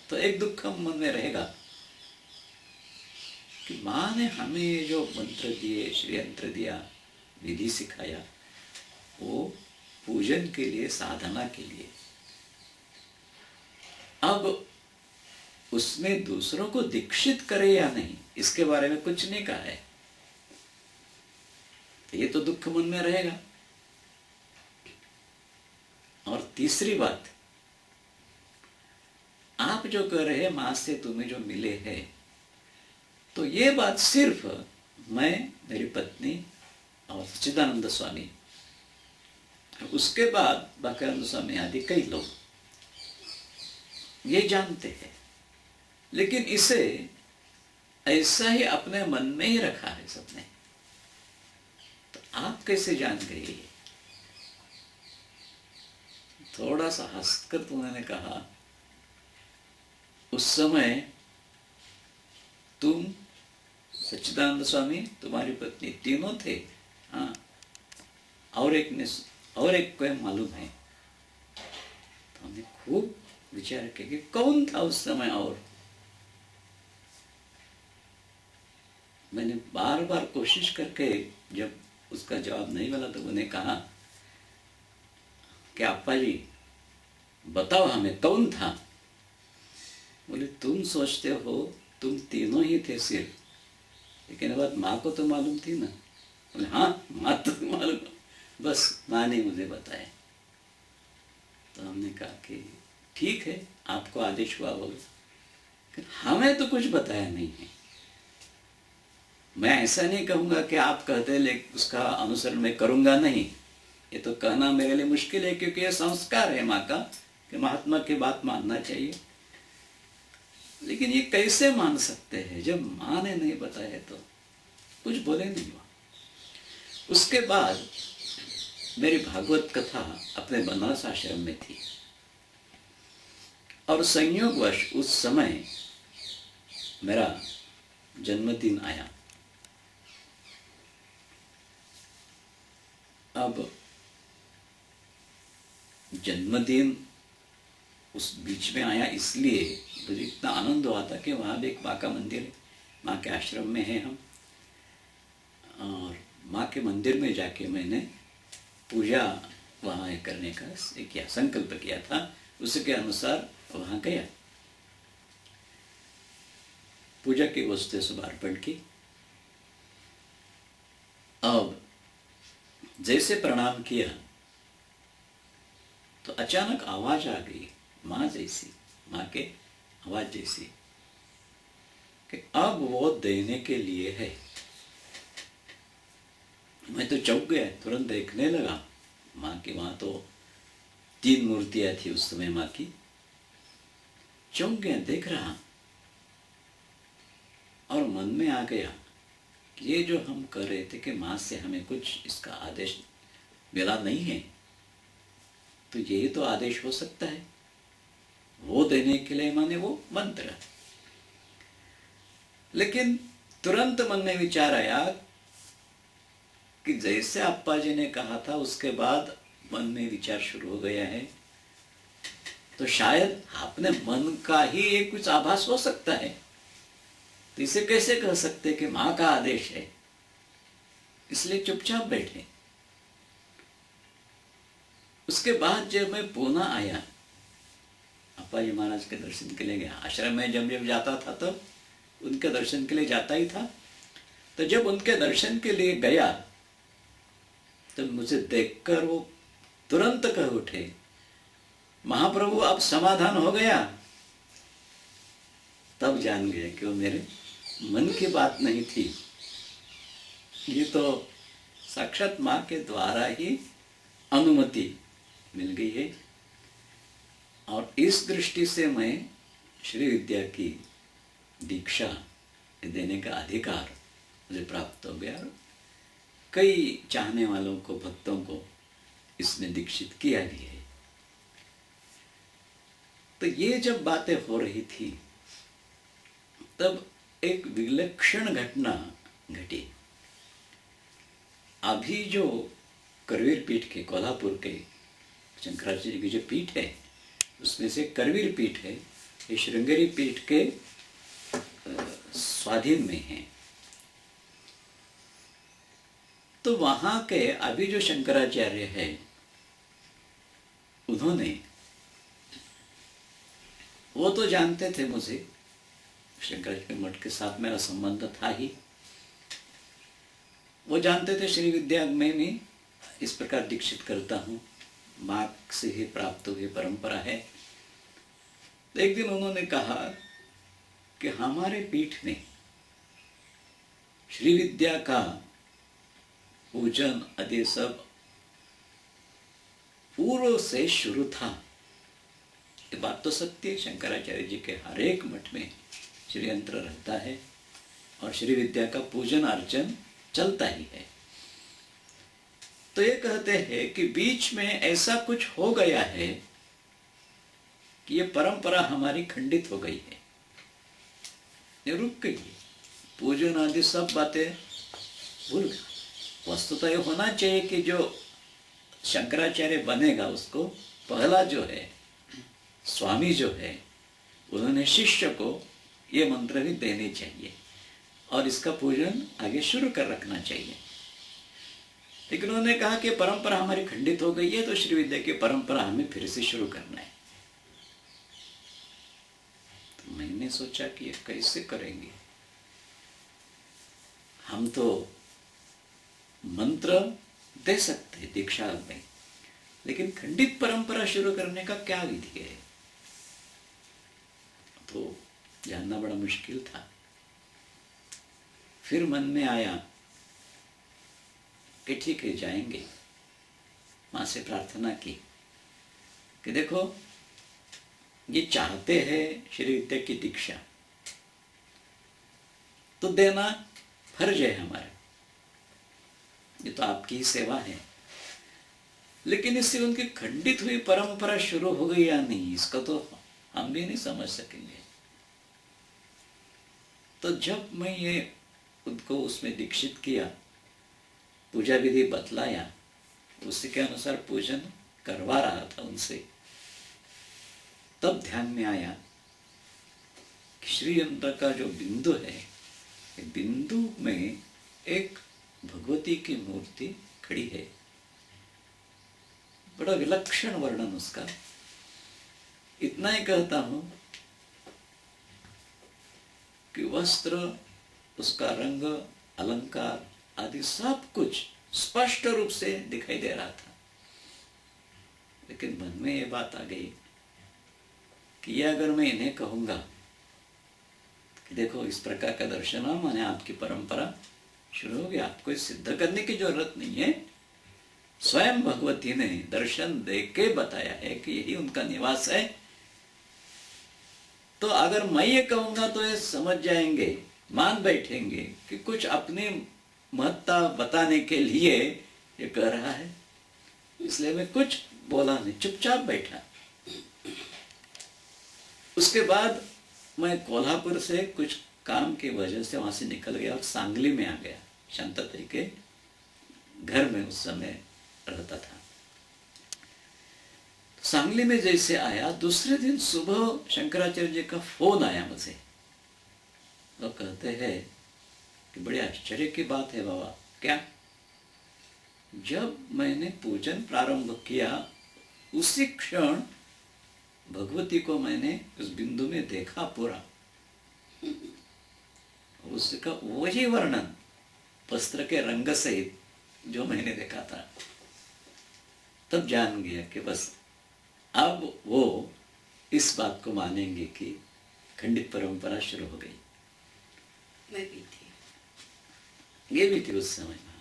तो एक दुख हम मन में रहेगा कि माँ ने हमें जो मंत्र दिए, श्री यंत्र दिया, विधि सिखाया, वो पूजन के लिए, साधना के लिए। अब उसमें दूसरों को दीक्षित करे या नहीं, इसके बारे में कुछ नहीं कहा है। तो ये तो दुख मन में रहेगा। और तीसरी बात, आप जो कह रहे हैं माँ से तुम्हें जो मिले हैं, तो ये बात सिर्फ मैं, मेरी पत्नी और सच्चिदानंद स्वामी, उसके बाद बाकानंद स्वामी आदि कई लोग ये जानते हैं। लेकिन इसे ऐसा ही अपने मन में ही रखा है सबने। तो आप कैसे जान गए? थोड़ा सा हंसकर उन्होंने कहा, उस समय तुम, सच्चिदानंद स्वामी, तुम्हारी पत्नी, तीनों थे। हाँ, और एक को मालूम है। तो हमने खूब विचार किया कि कौन था उस समय। और मैंने बार बार कोशिश करके, जब उसका जवाब नहीं मिला, तो उन्हें कहा कि अप्पा जी बताओ हमें कौन था। बोले, तुम सोचते हो तुम तीनों ही थे सिर्फ, लेकिन बात माँ को तो मालूम थी ना। बोले, हाँ माँ तो मालूम, बस माँ ने मुझे बताया। तो हमने कहा कि ठीक है, आपको आदेश हुआ होगा, हमें तो कुछ बताया नहीं है। मैं ऐसा नहीं कहूँगा कि आप कहते लेकिन उसका अनुसरण मैं करूँगा नहीं, ये तो कहना मेरे लिए मुश्किल है, क्योंकि ये संस्कार है माँ का कि महात्मा की बात मानना चाहिए। लेकिन ये कैसे मान सकते हैं जब माँ ने नहीं बताया? तो कुछ बोले नहीं हुआ। उसके बाद मेरी भागवत कथा अपने बनारस आश्रम में थी, और संयोगवश उस समय मेरा जन्मदिन आया। अब जन्मदिन उस बीच में आया, इसलिए मुझे इतना आनंद हुआ था कि वहाँ भी एक माँ का मंदिर है, माँ के आश्रम में है हम। और माँ के मंदिर में जाके मैंने पूजा वहां करने का किया, संकल्प किया था, उसके अनुसार वहां गया। पूजा की वस्तु सब अर्पण की। अब जैसे प्रणाम किया तो अचानक आवाज आ गई, माँ जैसी, माँ के आवाज जैसी, कि अब वो देने के लिए है। मैं तो चौंक गया, तुरंत देखने लगा। माँ की, वहां तो 3 मूर्तियां थी उस समय माँ की। चौंक गया, देख रहा, और मन में आ गया कि ये जो हम कर रहे थे कि माँ से हमें कुछ इसका आदेश मिला नहीं है, तो यही तो आदेश हो सकता है, वो देने के लिए माने वो मंत्र। लेकिन तुरंत मन में विचार आया कि जैसे अप्पा जी ने कहा था, उसके बाद मन में विचार शुरू हो गया है, तो शायद अपने मन का ही एक कुछ आभास हो सकता है। तो इसे कैसे कह सकते कि मां का आदेश है? इसलिए चुपचाप बैठे। उसके बाद जब मैं पुणे आया, अप्पा जी महाराज के दर्शन के लिए गया। आश्रम में जब जब जाता था तो उनके दर्शन के लिए जाता ही था। तो जब उनके दर्शन के लिए गया तो मुझे देखकर वो तुरंत कह उठे, महाप्रभु अब समाधान हो गया। तब जान गया कि वो मेरे मन की बात नहीं थी, ये तो साक्षात माँ के द्वारा ही अनुमति मिल गई है। और इस दृष्टि से मैं श्री विद्या की दीक्षा देने का अधिकार मुझे प्राप्त हो गया। कई चाहने वालों को, भक्तों को इसमें दीक्षित किया भी है। तो ये जब बातें हो रही थी तब एक विलक्षण घटना घटी। अभी जो करवीर पीठ के, कोल्हापुर के शंकराचार्य की जो पीठ है, उसमें से करवीर पीठ है, ये श्रृंगेरी पीठ के स्वाधीन में है। तो वहां के अभी जो शंकराचार्य है, उन्होंने, वो तो जानते थे मुझे, शंकराचार्य मठ के साथ मेरा संबंध था ही। वो जानते थे श्री विद्या में मैं इस प्रकार दीक्षित करता हूँ, माँ से ही प्राप्त हुई परंपरा है। तो एक दिन उन्होंने कहा कि हमारे पीठ में श्री विद्या का पूजन आदि सब पूर्व से शुरू था। ये बात तो सत्य है, शंकराचार्य जी के हर एक मठ में श्री यंत्र रहता है और श्री विद्या का पूजन अर्चन चलता ही है। तो ये कहते हैं कि बीच में ऐसा कुछ हो गया है कि ये परंपरा हमारी खंडित हो गई है, ये रुक गई है, पूजन आदि सब बातें भूल गए। वस्तुतः ये होना चाहिए कि जो शंकराचार्य बनेगा उसको पहला जो है स्वामी जो है, उन्होंने शिष्य को ये मंत्र भी देने चाहिए और इसका पूजन आगे शुरू कर रखना चाहिए। लेकिन उन्होंने कहा कि परंपरा हमारी खंडित हो गई है, तो श्री विद्या की परंपरा हमें फिर से शुरू करना है। तो मैंने सोचा कि ये कैसे करेंगे? हम तो मंत्र दे सकते दीक्षा में, लेकिन खंडित परंपरा शुरू करने का क्या विधि है? तो जानना बड़ा मुश्किल था। फिर मन में आया कि ठीक है, जाएंगे। मां से प्रार्थना की कि देखो, ये चाहते हैं श्री विद्या की दीक्षा, तो देना फर्ज है हमारा, ये तो आपकी ही सेवा है। लेकिन इससे उनकी खंडित हुई परंपरा शुरू हो गई या नहीं, इसका तो हम भी नहीं समझ सकेंगे। तो जब मैं ये उनको उसमें दीक्षित किया, पूजा विधि बतलाया, उसी के अनुसार पूजन करवा रहा था उनसे, तब ध्यान में आया कि श्री यंत्र का जो बिंदु है, बिंदु में एक भगवती की मूर्ति खड़ी है, बड़ा विलक्षण वर्णन उसका। इतना ही कहता हूं कि वस्त्र, उसका रंग, अलंकार आदि सब कुछ स्पष्ट रूप से दिखाई दे रहा था, लेकिन मन में ये बात आ गई कि ये अगर मैं इन्हें कहूंगा कि देखो इस प्रकार का दर्शन हो, माने आपकी परंपरा शुरू हो गई, आपको सिद्ध करने की जरूरत नहीं है, स्वयं भगवती ने दर्शन दे के बताया है कि यही उनका निवास है, तो अगर मैं ये कहूंगा तो ये समझ जाएंगे, मान बैठेंगे कि कुछ अपनी महत्ता बताने के लिए ये कह रहा है। इसलिए मैं कुछ बोला नहीं, चुपचाप बैठा। उसके बाद मैं कोल्हापुर से कुछ काम की वजह से वहां से निकल गया और सांगली में आ गया। शांताबाई के घर में उस समय रहता था। सांगली में जैसे आया, दूसरे दिन सुबह शंकराचार्य जी का फोन आया मुझे। तो कहते हैं कि बड़े आश्चर्य की बात है बाबा। क्या? जब मैंने पूजन प्रारंभ किया उसी क्षण भगवती को मैंने उस बिंदु में देखा पूरा, उसका वही वर्णन वस्त्र के रंग सहित जो मैंने देखा था। तब जान गया कि बस अब वो इस बात को मानेंगे कि खंडित परंपरा शुरू हो गई। मैं भी थी, ये भी थी उस समय में।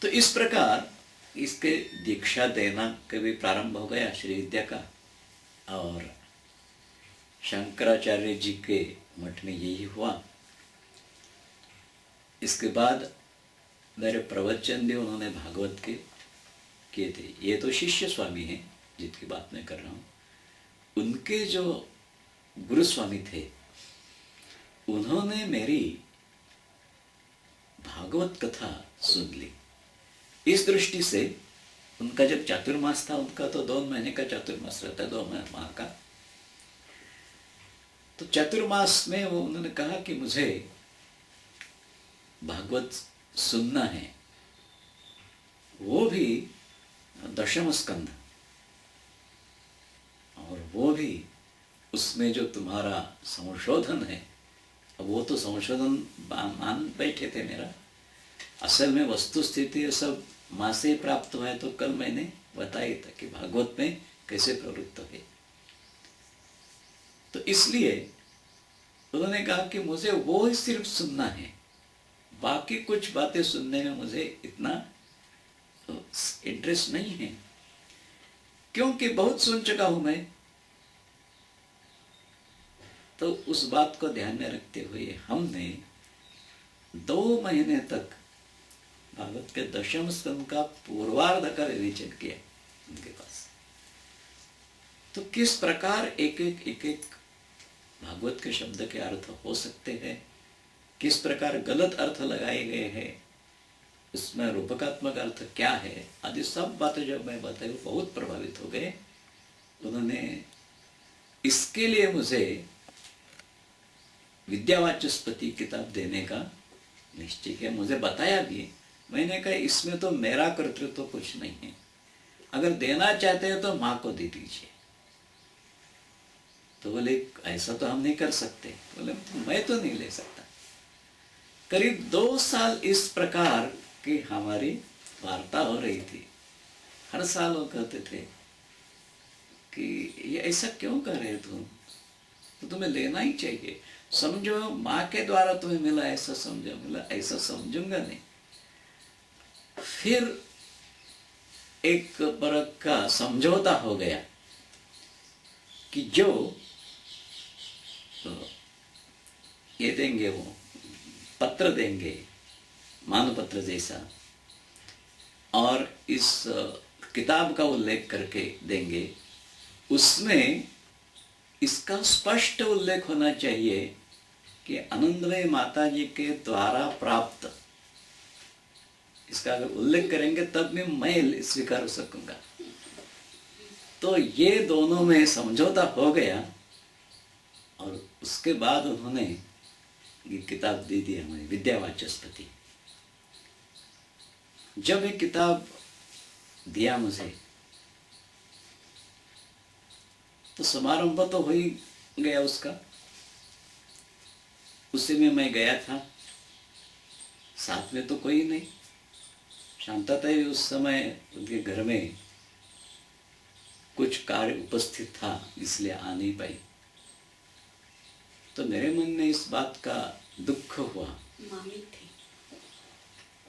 तो इस प्रकार इसके दीक्षा देना कभी प्रारंभ हो गया श्री विद्या का, और शंकराचार्य जी के मठ में यही हुआ। इसके बाद मेरे प्रवचन भी उन्होंने भागवत के किए थे। ये तो शिष्य स्वामी हैं जिनकी बात मैं कर रहा हूँ। उनके जो गुरु स्वामी थे, उन्होंने मेरी भागवत कथा सुन ली। इस दृष्टि से उनका जब चातुर्मास था, उनका तो 2 महीने का चातुर्मास रहता है, 2 माह का। तो चातुर्मास में वो उन्होंने कहा कि मुझे भागवत सुनना है, वो भी 10वें स्कंद, और वो भी उसमें जो तुम्हारा संशोधन है। अब वो तो संशोधन मान बैठे थे मेरा, असल में वस्तु स्थिति ये सब माँ से प्राप्त हुआ है। तो कल मैंने बताया था कि भागवत में कैसे प्रवृत्त है। तो इसलिए उन्होंने कहा कि मुझे वो ही सिर्फ सुनना है, बाकी कुछ बातें सुनने में मुझे इतना इंटरेस्ट नहीं है, क्योंकि बहुत सुन चुका हूं मैं। तो उस बात को ध्यान में रखते हुए हमने 2 महीने तक भागवत के 10वें स्कंद का पूर्वार्ध का विवेचन किया उनके पास। तो किस प्रकार एक एक भागवत के शब्द के अर्थ हो सकते हैं, किस प्रकार गलत अर्थ लगाए गए हैं, इसमें रूपकात्मक अर्थ क्या है, आदि सब बातें जब मैं बताई बहुत प्रभावित हो गए। उन्होंने इसके लिए मुझे विद्यावाचस्पति किताब देने का निश्चय किया। मुझे बताया भी, मैंने कहा इसमें तो मेरा कर्तृत्व तो कुछ नहीं है, अगर देना चाहते हो तो माँ को दे दीजिए। तो बोले ऐसा तो हम नहीं कर सकते। बोले मैं तो नहीं ले सकता। करीब 2 साल इस प्रकार की हमारी वार्ता हो रही थी। हर साल वो कहते थे कि ये ऐसा क्यों कर रहे तुम, तो तुम्हें लेना ही चाहिए। समझो माँ के द्वारा तुम्हें मिला, ऐसा समझो। मिला ऐसा समझूंगा नहीं। फिर एक बरक का समझौता हो गया कि जो ये देंगे, वो पत्र देंगे मानपत्र जैसा, और इस किताब का उल्लेख करके देंगे, उसमें इसका स्पष्ट उल्लेख होना चाहिए कि आनंदमयी माता जी के द्वारा प्राप्त। इसका अगर उल्लेख करेंगे तब मैं स्वीकार सकूंगा। तो ये दोनों में समझौता हो गया, और उसके बाद उन्होंने ये किताब दे दी हमें, विद्यावाचस्पति। जब ये किताब दिया मुझे, तो समारंभ तो हो ही गया उसका। उसी में मैं गया था, साथ में तो कोई नहीं। शांतता ही उस समय उनके घर में कुछ कार्य उपस्थित था, इसलिए आ नहीं पाई। तो मेरे मन में इस बात का दुख हुआ। मामी थी।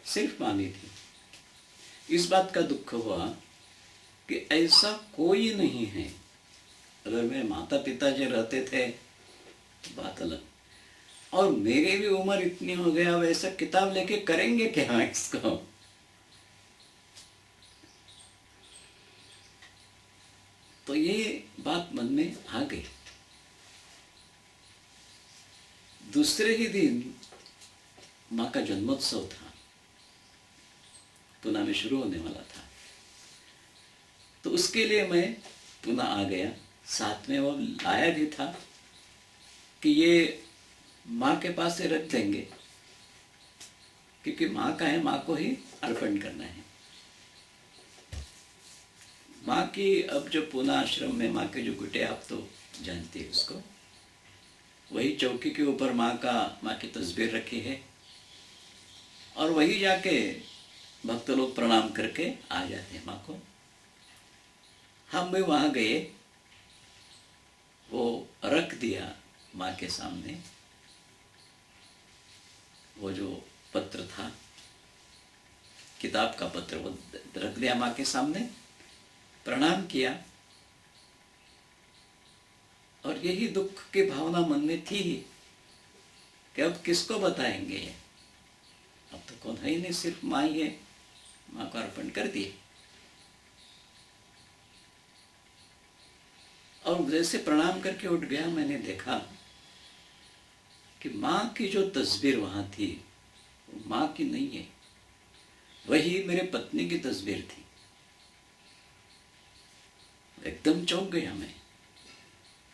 सिर्फ मामी थी। इस बात का दुख हुआ कि ऐसा कोई नहीं है। अगर मेरे माता पिता जो रहते थे तो बात अलग, और मेरी भी उम्र इतनी हो गया, अब ऐसा किताब लेके करेंगे क्या इसको। तो ये बात मन में आ गई। दूसरे ही दिन माँ का जन्मोत्सव था, पूना में शुरू होने वाला था। तो उसके लिए मैं पूना आ गया। साथ में वो लाया भी था कि ये माँ के पास से रख देंगे, क्योंकि माँ का है, माँ को ही अर्पण करना है। माँ की अब जो पूना आश्रम में माँ के जो गुटे, आप तो जानते हैं उसको, वही चौकी के ऊपर माँ की तस्वीर रखी है, और वही जाके भक्त लोग प्रणाम करके आ जाते हैं माँ को। हम भी वहाँ गए, वो रख दिया माँ के सामने, वो जो पत्र था, किताब का पत्र, वो रख दिया माँ के सामने, प्रणाम किया। और यही दुख की भावना मन में थी कि अब किसको बताएंगे ये, अब तो कौन है ही नहीं, सिर्फ माँ ही है। माँ को अर्पण कर दिए। और जैसे प्रणाम करके उठ गया, मैंने देखा कि माँ की जो तस्वीर वहां थी वो माँ की नहीं है, वही मेरे पत्नी की तस्वीर थी। एकदम चौंक गया मैं।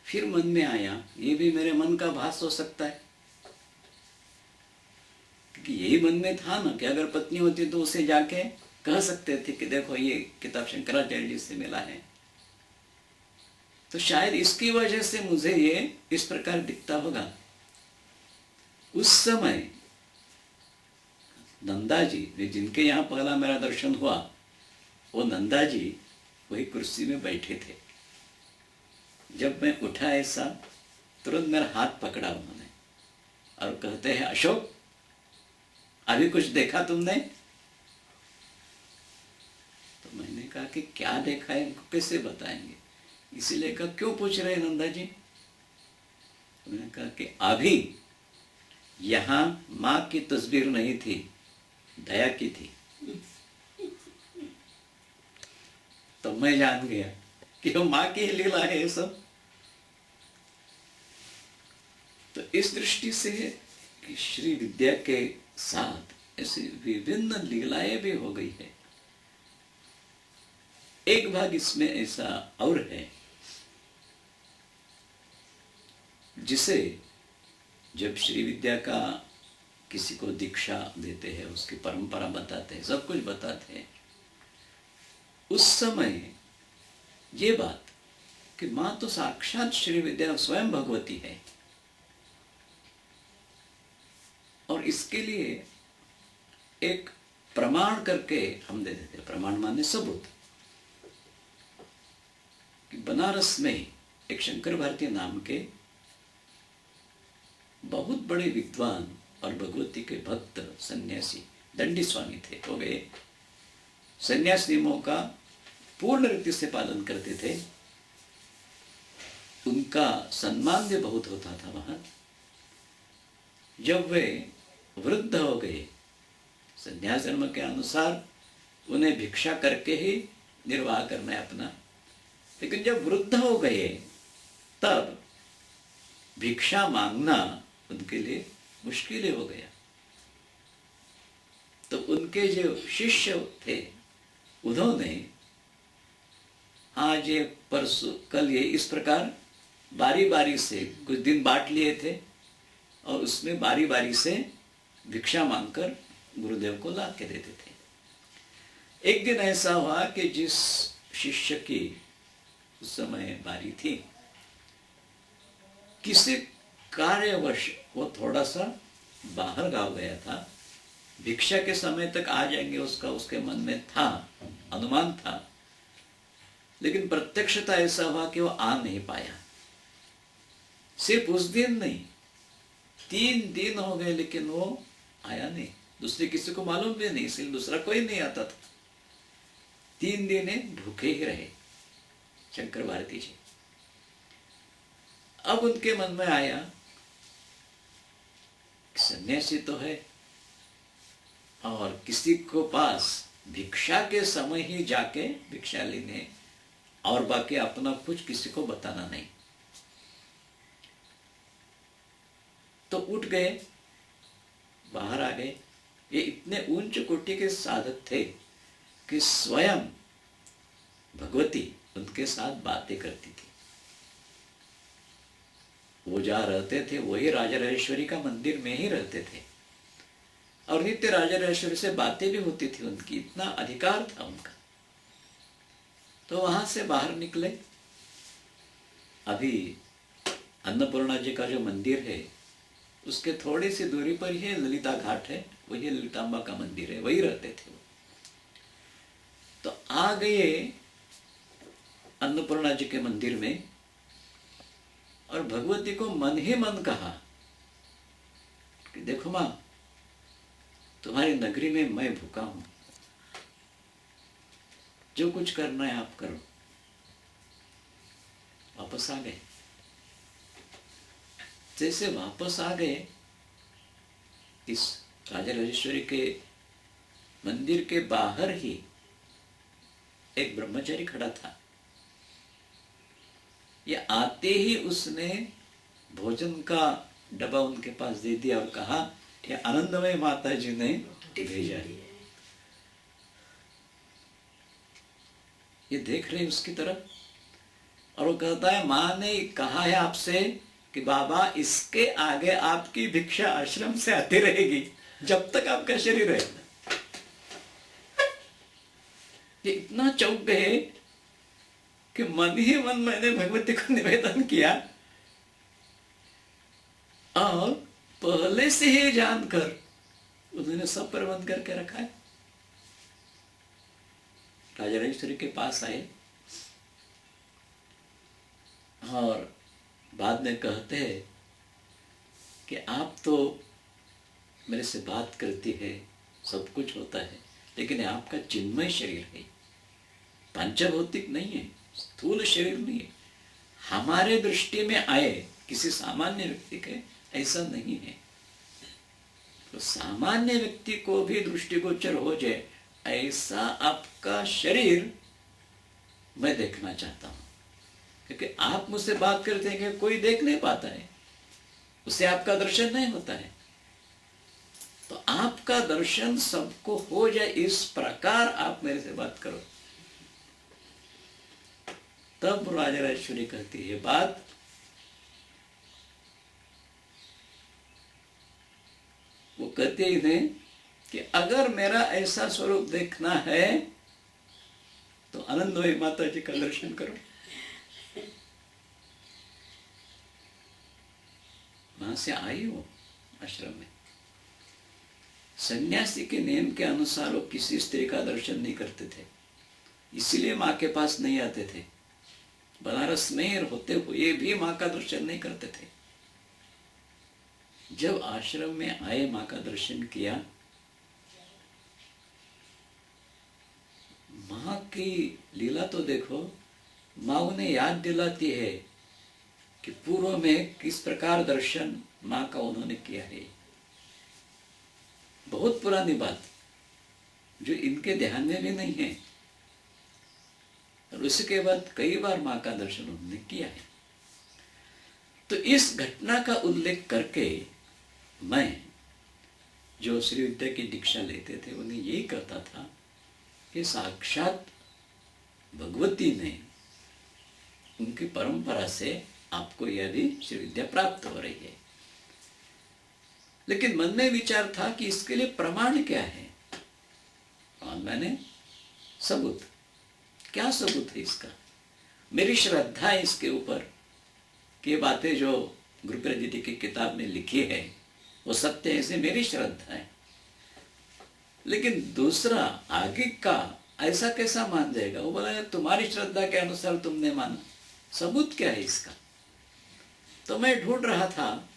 फिर मन में आया, ये भी मेरे मन का भास हो सकता है, क्योंकि यही मन में था ना कि अगर पत्नी होती तो उसे जाके कह सकते थे कि देखो ये किताब शंकराचार्य जी से मिला है। तो शायद इसकी वजह से मुझे ये इस प्रकार दिखता होगा। उस समय नंदा जी, जिनके यहाँ पहला मेरा दर्शन हुआ, वो नंदा जी वही कुर्सी में बैठे थे। जब मैं उठा ऐसा, तुरंत मेरा हाथ पकड़ा उन्होंने और कहते हैं, अशोक अभी कुछ देखा तुमने? तो मैंने कहा कि क्या देखा है, इनको कैसे बताएंगे, इसीलिए कहा क्यों पूछ रहे हैं नंदा जी? उन्होंने कहा कि अभी यहां माँ की तस्वीर नहीं थी, दया की थी। तो मैं जान गया कि वो माँ की लीला है ये सब। तो इस दृष्टि से कि श्री विद्या के साथ ऐसी विभिन्न लीलाएं भी हो गई है। एक भाग इसमें ऐसा और है, जिसे जब श्री विद्या का किसी को दीक्षा देते हैं, उसकी परंपरा बताते हैं, सब कुछ बताते हैं, उस समय ये बात कि मां तो साक्षात श्री विद्या स्वयं भगवती है, और इसके लिए एक प्रमाण करके हम दे देते। प्रमाण माने सबूत। कि बनारस में एक शंकर भारती नाम के बहुत बड़े विद्वान और भगवती के भक्त सन्यासी दंडी स्वामी थे। हो गए, सन्यास नियमों का पूर्ण रीति से पालन करते थे। उनका सम्मान भी बहुत होता था वहां। जब वे वृद्ध हो गए, संन्यास धर्म के अनुसार उन्हें भिक्षा करके ही निर्वाह करना है अपना, लेकिन जब वृद्ध हो गए तब भिक्षा मांगना उनके लिए मुश्किल हो गया। तो उनके जो शिष्य थे, उन्होंने आज ये परसों कल ये इस प्रकार बारी बारी से कुछ दिन बांट लिए थे, और उसमें बारी बारी से भिक्षा मांगकर गुरुदेव को ला के देते थे। एक दिन ऐसा हुआ कि जिस शिष्य की उस समय बारी थी, किसी कार्यवश वो थोड़ा सा बाहर गांव गया था। भिक्षा के समय तक आ जाएंगे उसका उसके मन में था, अनुमान था, लेकिन प्रत्यक्षता ऐसा हुआ कि वो आ नहीं पाया। सिर्फ उस दिन नहीं, 3 दिन हो गए लेकिन वो आया नहीं। दूसरे किसी को मालूम भी नहीं, इसलिए दूसरा कोई नहीं आता था। 3 दिन भूखे ही रहे शंकर भारती जी। अब उनके मन में आया, सन्यासी तो है और किसी को पास भिक्षा के समय ही जाके भिक्षा लेने और बाकी अपना कुछ किसी को बताना नहीं। तो उठ गए, बाहर आ गए। ये इतने उच्च कोटि के साधक थे कि स्वयं भगवती उनके साथ बातें करती थी। वो जहाँ रहते थे वही राजा राजेश्वरी का मंदिर में ही रहते थे और नित्य राजा राजेश्वरी से बातें भी होती थी उनकी, इतना अधिकार था उनका। तो वहां से बाहर निकले। अभी अन्नपूर्णा जी का जो मंदिर है उसके थोड़ी सी दूरी पर ही ललिता घाट है, वही ललितांबा का मंदिर है, वही रहते थे वो। तो आ गए अन्नपूर्णा जी के मंदिर में और भगवती को मन ही मन कहा कि देखो मां, तुम्हारी नगरी में मैं भूखा हूं, जो कुछ करना है आप करो। वापस आ गए। जैसे वापस आ गए, इस राजा राजेश्वरी के मंदिर के बाहर ही एक ब्रह्मचारी खड़ा था। ये आते ही उसने भोजन का डब्बा उनके पास दे दिया और कहा कि आनंदमय माता जी ने भेजा है। ये देख रहे उसकी तरफ और वो कहता है, मां ने कहा है आपसे कि बाबा इसके आगे आपकी भिक्षा आश्रम से आती रहेगी जब तक आपका शरीर है। ये इतना चौंक गए कि मन ही मन मैंने भगवती को निवेदन किया और पहले से ही जानकर उन्होंने सब प्रबंध करके रखा है। राजा राजेश्वरी के पास आए और बाद में कहते हैं कि आप तो मेरे से बात करती है, सब कुछ होता है, लेकिन आपका चिन्मय शरीर है, पंचभौतिक नहीं है, स्थूल शरीर नहीं है। हमारे दृष्टि में आए किसी सामान्य व्यक्ति के ऐसा नहीं है। तो सामान्य व्यक्ति को भी दृष्टिगोचर हो जाए ऐसा आपका शरीर मैं देखना चाहता हूं, क्योंकि आप मुझसे बात करते हैं कि कोई देख नहीं पाता है, उससे आपका दर्शन नहीं होता है। तो आपका दर्शन सबको हो जाए इस प्रकार आप मेरे से बात करो। तब राजा राजेश्वरी कहती है बात, वो कहते हैं कि अगर मेरा ऐसा स्वरूप देखना है तो आनंदमयी माता जी का दर्शन करो। वहां से आई वो आश्रम में। सन्यासी के नियम के अनुसार वो किसी स्त्री का दर्शन नहीं करते थे, इसीलिए माँ के पास नहीं आते थे। बनारस में होते हुए भी माँ का दर्शन नहीं करते थे। जब आश्रम में आए, माँ का दर्शन किया, माँ की लीला तो देखो। माँ उन्हें याद दिलाती है कि पूर्व में किस प्रकार दर्शन माँ का उन्होंने किया है। बहुत पुरानी बात जो इनके ध्यान में भी नहीं है, और उसके बाद कई बार माँ का दर्शन उन्होंने किया है। तो इस घटना का उल्लेख करके मैं जो श्री विद्या की दीक्षा लेते थे उन्हें यही कहता था कि साक्षात भगवती ने उनकी परंपरा से आपको यह भी श्री विद्या प्राप्त हो रही है। लेकिन मन में विचार था कि इसके लिए प्रमाण क्या है। और मैंने सबूत, क्या सबूत है इसका? मेरी श्रद्धा है इसके ऊपर कि ये बातें जो गुरुप्रसाद जी की किताब में लिखी है वो सत्य है, ऐसे मेरी श्रद्धा है। लेकिन दूसरा आगे का ऐसा कैसा मान जाएगा? वो बोला तुम्हारी श्रद्धा के अनुसार तुमने माना, सबूत क्या है इसका? तो मैं ढूंढ रहा था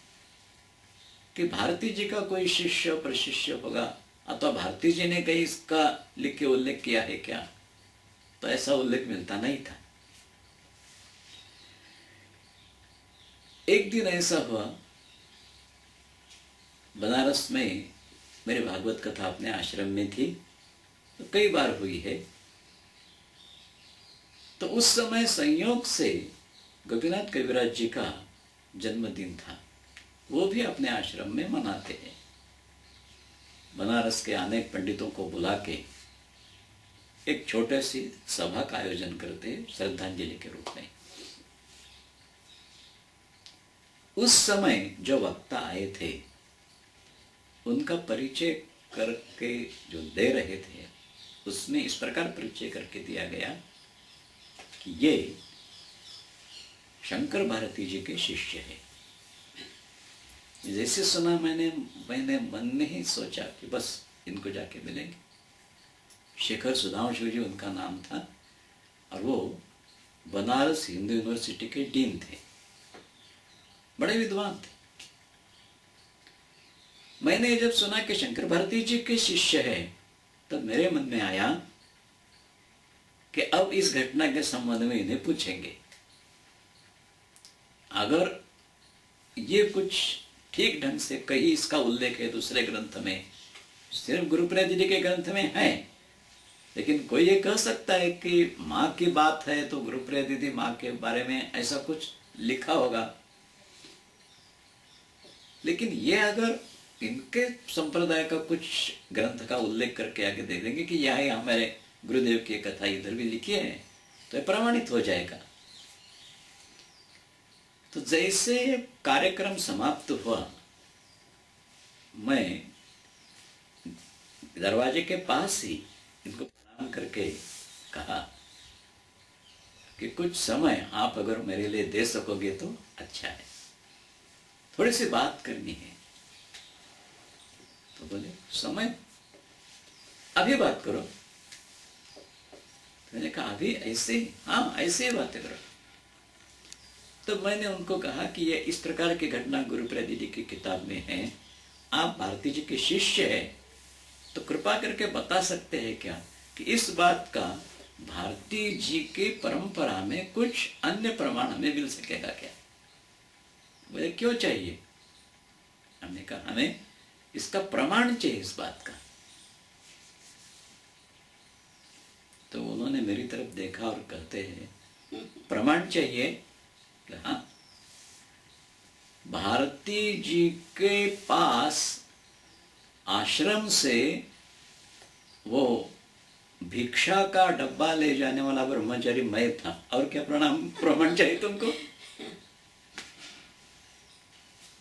कि भारती जी का कोई शिष्य प्रशिष्य होगा अथवा भारती जी ने कहीं इसका लिख के उल्लेख किया है क्या? तो ऐसा उल्लेख मिलता नहीं था। एक दिन ऐसा हुआ, बनारस में मेरी भागवत कथा अपने आश्रम में थी, तो कई बार हुई है। तो उस समय संयोग से गोपीनाथ कविराज जी का जन्मदिन था, वो भी अपने आश्रम में मनाते हैं। बनारस के अनेक पंडितों को बुला के एक छोटे सी सभा का आयोजन करते हैं श्रद्धांजलि के रूप में। उस समय जो वक्ता आए थे उनका परिचय करके जो दे रहे थे उसमें इस प्रकार परिचय करके दिया गया कि ये शंकर भारती जी के शिष्य है। जैसे सुना मैंने मन में ही सोचा कि बस इनको जाके मिलेंगे। शेखर सुधांशु जी उनका नाम था और वो बनारस हिंदू यूनिवर्सिटी के डीन थे, बड़े विद्वान थे। मैंने जब सुना कि शंकर भारती जी के शिष्य है तब मेरे मन में आया कि अब इस घटना के संबंध में इन्हें पूछेंगे। अगर ये कुछ ठीक ढंग से कहीं इसका उल्लेख है दूसरे ग्रंथ में, सिर्फ गुरुप्रसाद जी के ग्रंथ में है, लेकिन कोई ये कह सकता है कि माँ की बात है तो गुरुप्रसाद दीदी माँ के बारे में ऐसा कुछ लिखा होगा। लेकिन ये अगर इनके संप्रदाय का कुछ ग्रंथ का उल्लेख करके आगे दे देंगे कि यह हमारे गुरुदेव की कथा इधर भी लिखी है तो ये प्रमाणित हो जाएगा। तो जैसे कार्यक्रम समाप्त हुआ, मैं दरवाजे के पास ही इनको प्रणाम करके कहा कि कुछ समय आप अगर मेरे लिए दे सकोगे तो अच्छा है, थोड़ी सी बात करनी है। तो बोले समय, अभी बात करो। तो मैंने कहा अभी ऐसे? हाँ ऐसे ही बातें करो। तो मैंने उनको कहा कि ये इस प्रकार की घटना गुरुप्रसाद जी की किताब में है, आप भारती जी के शिष्य हैं तो कृपा करके बता सकते हैं क्या कि इस बात का भारती जी की परंपरा में कुछ अन्य प्रमाण हमें मिल सकेगा क्या? बोले क्यों चाहिए? हमने कहा हमें इसका प्रमाण चाहिए इस बात का। तो उन्होंने मेरी तरफ देखा और कहते हैं प्रमाण चाहिए? हाँ, भारती जी के पास आश्रम से वो भिक्षा का डब्बा ले जाने वाला ब्रह्मचारी मैं था, और क्या प्रमाण चाहिए तुमको?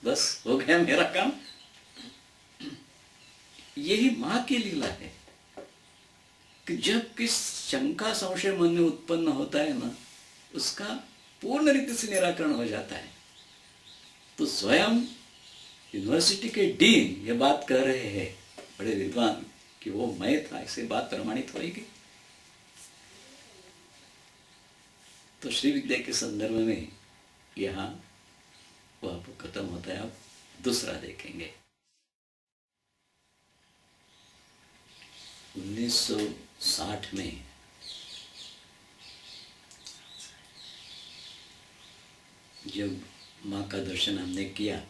बस हो गया मेरा काम। यही मां की लीला है कि जब किस शंका संशय मन में उत्पन्न होता है ना, उसका पूर्ण रीति से निराकरण हो जाता है। तो स्वयं यूनिवर्सिटी के डीन ये बात कह रहे हैं, बड़े विद्वान, कि वो मैं था, ऐसी बात प्रमाणित होगी। तो श्री विद्या के संदर्भ में यहाँ वो आपको खत्म होता है। अब दूसरा देखेंगे। 1960 में जब माँ का दर्शन हमने किया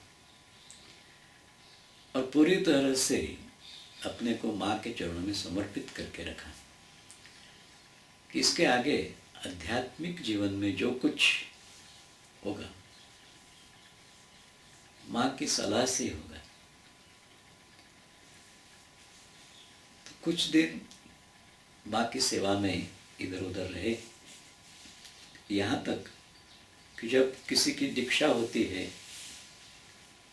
और पूरी तरह से अपने को माँ के चरणों में समर्पित करके रखा कि इसके आगे आध्यात्मिक जीवन में जो कुछ होगा माँ की सलाह से ही होगा। तो कुछ दिन माँ की सेवा में इधर उधर रहे, यहाँ तक कि जब किसी की दीक्षा होती है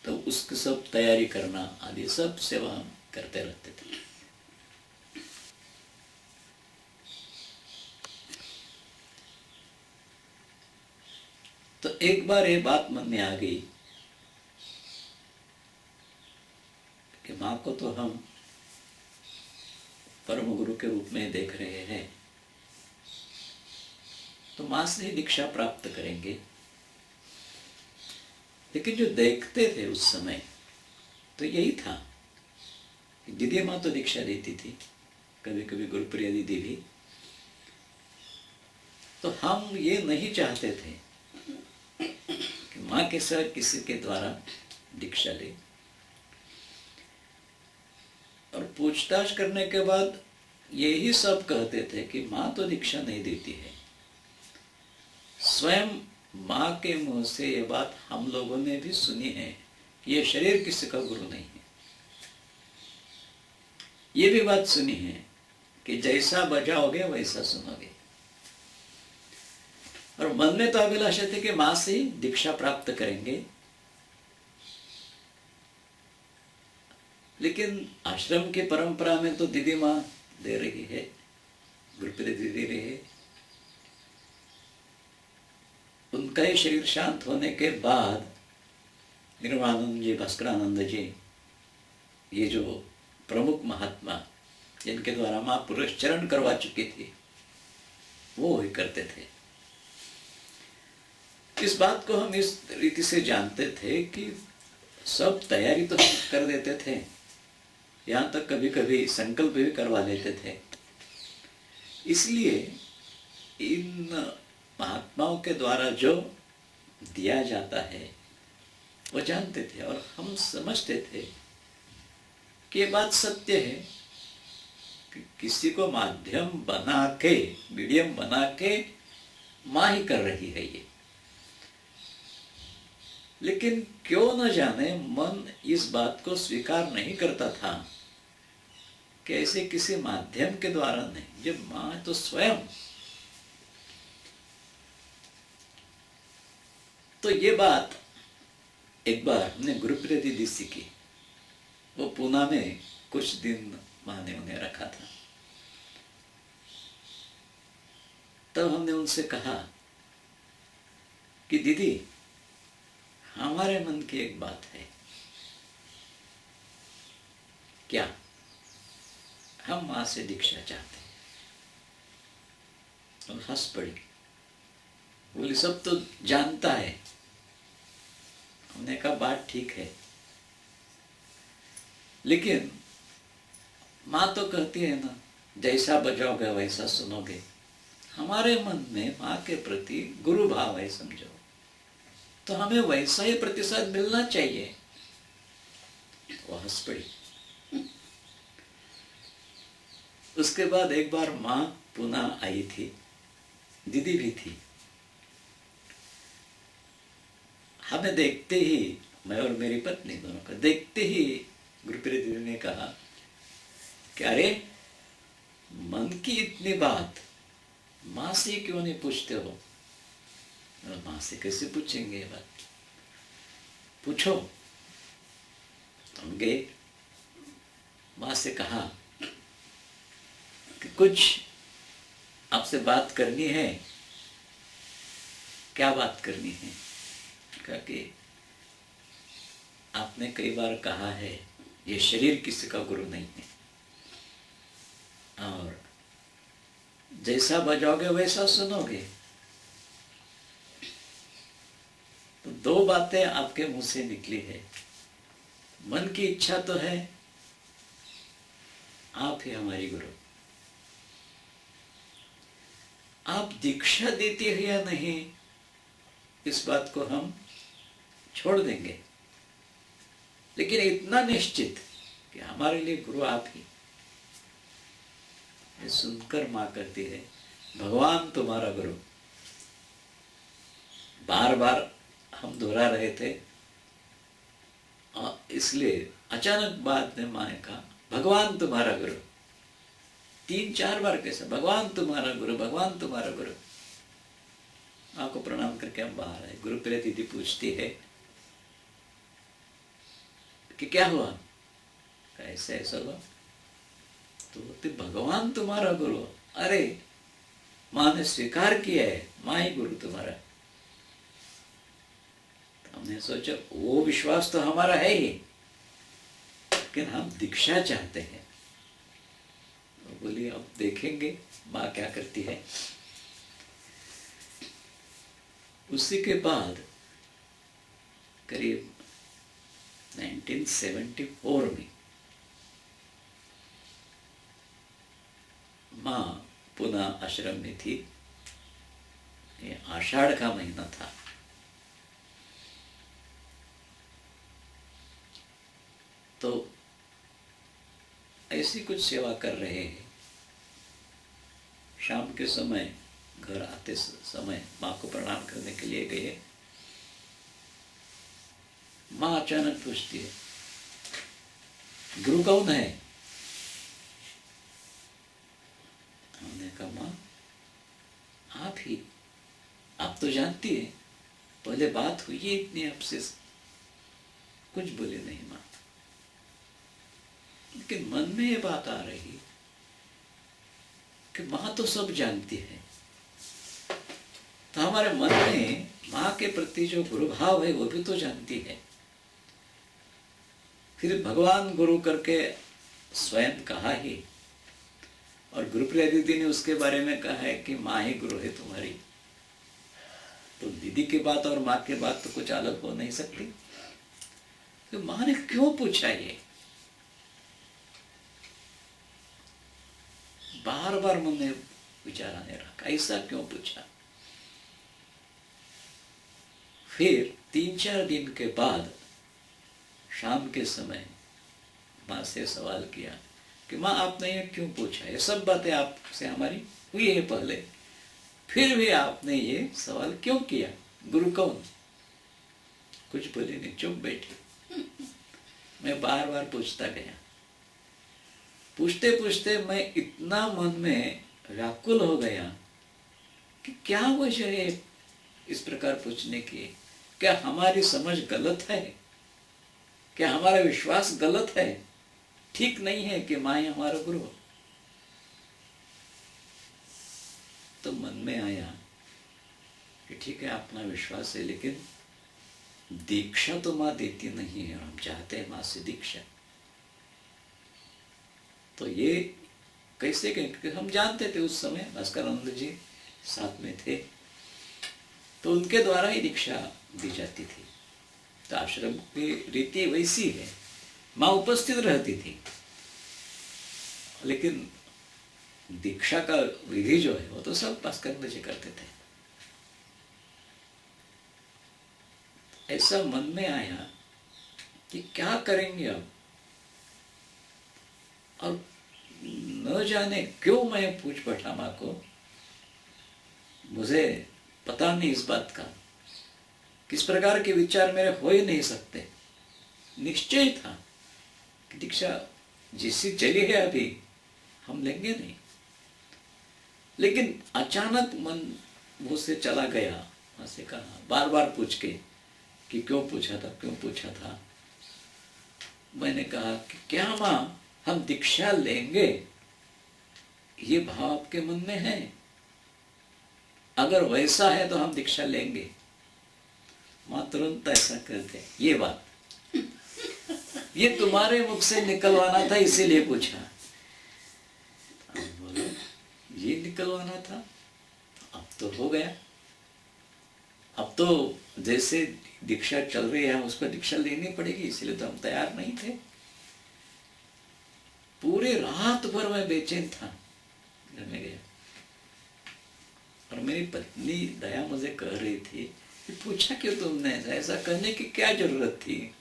तो उसकी सब तैयारी करना आदि सब सेवा करते रहते थे। तो एक बार ये बात मन में आ गई कि माँ को तो हम परम गुरु के रूप में देख रहे हैं, तो माँ से ही दीक्षा प्राप्त करेंगे। लेकिन जो देखते थे उस समय तो यही था कि दीदी माँ तो दीक्षा देती थी, कभी कभी गुरुप्रिया दीदी भी। तो हम ये नहीं चाहते थे कि माँ के साथ किसी के द्वारा दीक्षा ले। और पूछताछ करने के बाद यही सब कहते थे कि माँ तो दीक्षा नहीं देती है। स्वयं माँ के मुंह से ये बात हम लोगों ने भी सुनी है कि ये शरीर किसी का गुरु नहीं है। ये भी बात सुनी है कि जैसा बजाओगे वैसा सुनोगे। और मन में तो अभिलाषा थी कि माँ से ही दीक्षा प्राप्त करेंगे। लेकिन आश्रम की परंपरा में तो दीदी माँ दे रही है, गुरुप्रिया दीदी दे रही है। उनका ही शरीर शांत होने के बाद निर्वाणानंद जी, भास्करानंद जी, ये जो प्रमुख महात्मा जिनके द्वारा माँ पुरस्चरण करवा चुकी थी, वो ही करते थे। इस बात को हम इस रीति से जानते थे कि सब तैयारी तो कर देते थे, यहाँ तक कभी कभी संकल्प भी करवा लेते थे। इसलिए इन महात्माओं के द्वारा जो दिया जाता है वो जानते थे और हम समझते थे कि ये बात सत्य है कि किसी को माध्यम बना के, मीडियम बना के माँ ही कर रही है ये। लेकिन क्यों न जाने मन इस बात को स्वीकार नहीं करता था कि ऐसे किसी माध्यम के द्वारा नहीं, जब माँ तो स्वयं। तो ये बात एक बार हमने गुरुप्रिया दीदी सीखी। वो पूना में कुछ दिन माँ ने उन्हें रखा था। तब हमने उनसे कहा कि दीदी, हमारे मन की एक बात है। क्या? हम माँ से दीक्षा चाहते हैं। और हंस पड़ी, बोली सब तो जानता है। हमने कहा बात ठीक है, लेकिन माँ तो कहती है ना, जैसा बजाओगे वैसा सुनोगे। हमारे मन में माँ के प्रति गुरु भाव है, समझो, तो हमें वैसा ही प्रतिसाद मिलना चाहिए। वो हंस पड़ी। उसके बाद एक बार माँ पुणे आई थी, दीदी भी थी। हमें देखते ही, मैं और मेरी पत्नी दोनों को देखते ही गुरुप्रिया दीदी ने कहा कि अरे, मन की इतनी बात माँ से क्यों नहीं पूछते हो? माँ से कैसे पूछेंगे? बात पूछो। हम गए, माँ से कहा कि कुछ आपसे बात करनी है। क्या बात करनी है? कहा कि आपने कई बार कहा है ये शरीर किसी का गुरु नहीं है, और जैसा बजाओगे वैसा सुनोगे। तो दो बातें आपके मुंह से निकली है। मन की इच्छा तो है, आप ही हमारी गुरु। आप दीक्षा देती है या नहीं, इस बात को हम छोड़ देंगे, लेकिन इतना निश्चित कि हमारे लिए गुरु आप ही। ये सुनकर माँ कहती है, भगवान तुम्हारा गुरु। बार बार हम दोहरा रहे थे, इसलिए अचानक बाद में माँ ने कहा, भगवान तुम्हारा गुरु। 3-4 बार कैसा, भगवान तुम्हारा गुरु, भगवान तुम्हारा गुरु। माँ को प्रणाम करके हम बाहर आए। गुरुप्रिया दीदी पूछती है कि क्या हुआ? कैसे ऐसा हुआ? तो बोलते, भगवान तुम्हारा गुरु। अरे, माँ ने स्वीकार किया है, माँ ही गुरु तुम्हारा। हमने सोचा वो विश्वास तो हमारा है ही, लेकिन हम दीक्षा चाहते हैं। तो बोली अब देखेंगे माँ क्या करती है। उसी के बाद करीब 1974 में माँ पुनः आश्रम में थी। ये आषाढ़ का महीना था। तो ऐसी कुछ सेवा कर रहे हैं। शाम के समय घर आते समय माँ को प्रणाम करने के लिए गए। माँ अचानक पूछती है, गुरु कौन है? हमने कहा माँ आप ही, आप तो जानती है, पहले बात हुई है इतनी आपसे। कुछ बोले नहीं माँ, लेकिन मन में ये बात आ रही कि माँ तो सब जानती है, तो हमारे मन में माँ के प्रति जो गुरु भाव है वो भी तो जानती है। फिर भगवान गुरु करके स्वयं कहा ही, और गुरुप्रिया दीदी ने उसके बारे में कहा है कि माँ ही गुरु है तुम्हारी। तो दीदी की बात और माँ की बात तो कुछ अलग हो नहीं सकती। तो माँ ने क्यों पूछा ये? बार बार मन में विचार आने रखा, ऐसा क्यों पूछा? फिर 3-4 दिन के बाद शाम के समय माँ से सवाल किया कि माँ आपने ये क्यों पूछा? ये सब बातें आपसे हमारी हुई है पहले, फिर भी आपने ये सवाल क्यों किया? गुरु कौन? कुछ बोली नहीं, चुप बैठी। मैं बार बार पूछता गया। पूछते पूछते मैं इतना मन में व्याकुल हो गया कि क्या वजह है इस प्रकार पूछने की? क्या हमारी समझ गलत है? क्या हमारा विश्वास गलत है? ठीक नहीं है कि माँ ही हमारा गुरु? तो मन में आया कि ठीक है अपना विश्वास है, लेकिन दीक्षा तो माँ देती नहीं है, हम चाहते हैं माँ से दीक्षा। तो ये कैसे कहें? क्योंकि हम जानते थे उस समय भास्करानंद जी साथ में थे, तो उनके द्वारा ही दीक्षा दी जाती थी। तो आश्रम की रीति वैसी है, माँ उपस्थित रहती थी, लेकिन दीक्षा का विधि जो है वो तो सब भास्करानंद जी करते थे। ऐसा मन में आया कि क्या करेंगे अब, और न जाने क्यों मैं पूछ बैठा माँ को। मुझे पता नहीं इस बात का, किस प्रकार के विचार मेरे हो ही नहीं सकते। निश्चय था कि दीक्षा जिससे चली है अभी हम लेंगे नहीं, लेकिन अचानक मन मुझ से चला गया। माँ से कहा बार बार पूछ के कि क्यों पूछा था, क्यों पूछा था। मैंने कहा कि क्या माँ हम दीक्षा लेंगे, ये भाव आपके मन में है? अगर वैसा है तो हम दीक्षा लेंगे। माँ तुरंत ऐसा करते, ये बात ये तुम्हारे मुख से निकलवाना था इसीलिए पूछा। बोलो ये निकलवाना था, अब तो हो गया। अब तो जैसे दीक्षा चल रही है उसको दीक्षा लेनी पड़ेगी, इसलिए तो हम तैयार नहीं थे। पूरे रात भर मैं बेचैन था। घर में गया और मेरी पत्नी दया मुझे कह रही थी कि पूछा क्यों तुमने, ऐसा करने की क्या जरूरत थी?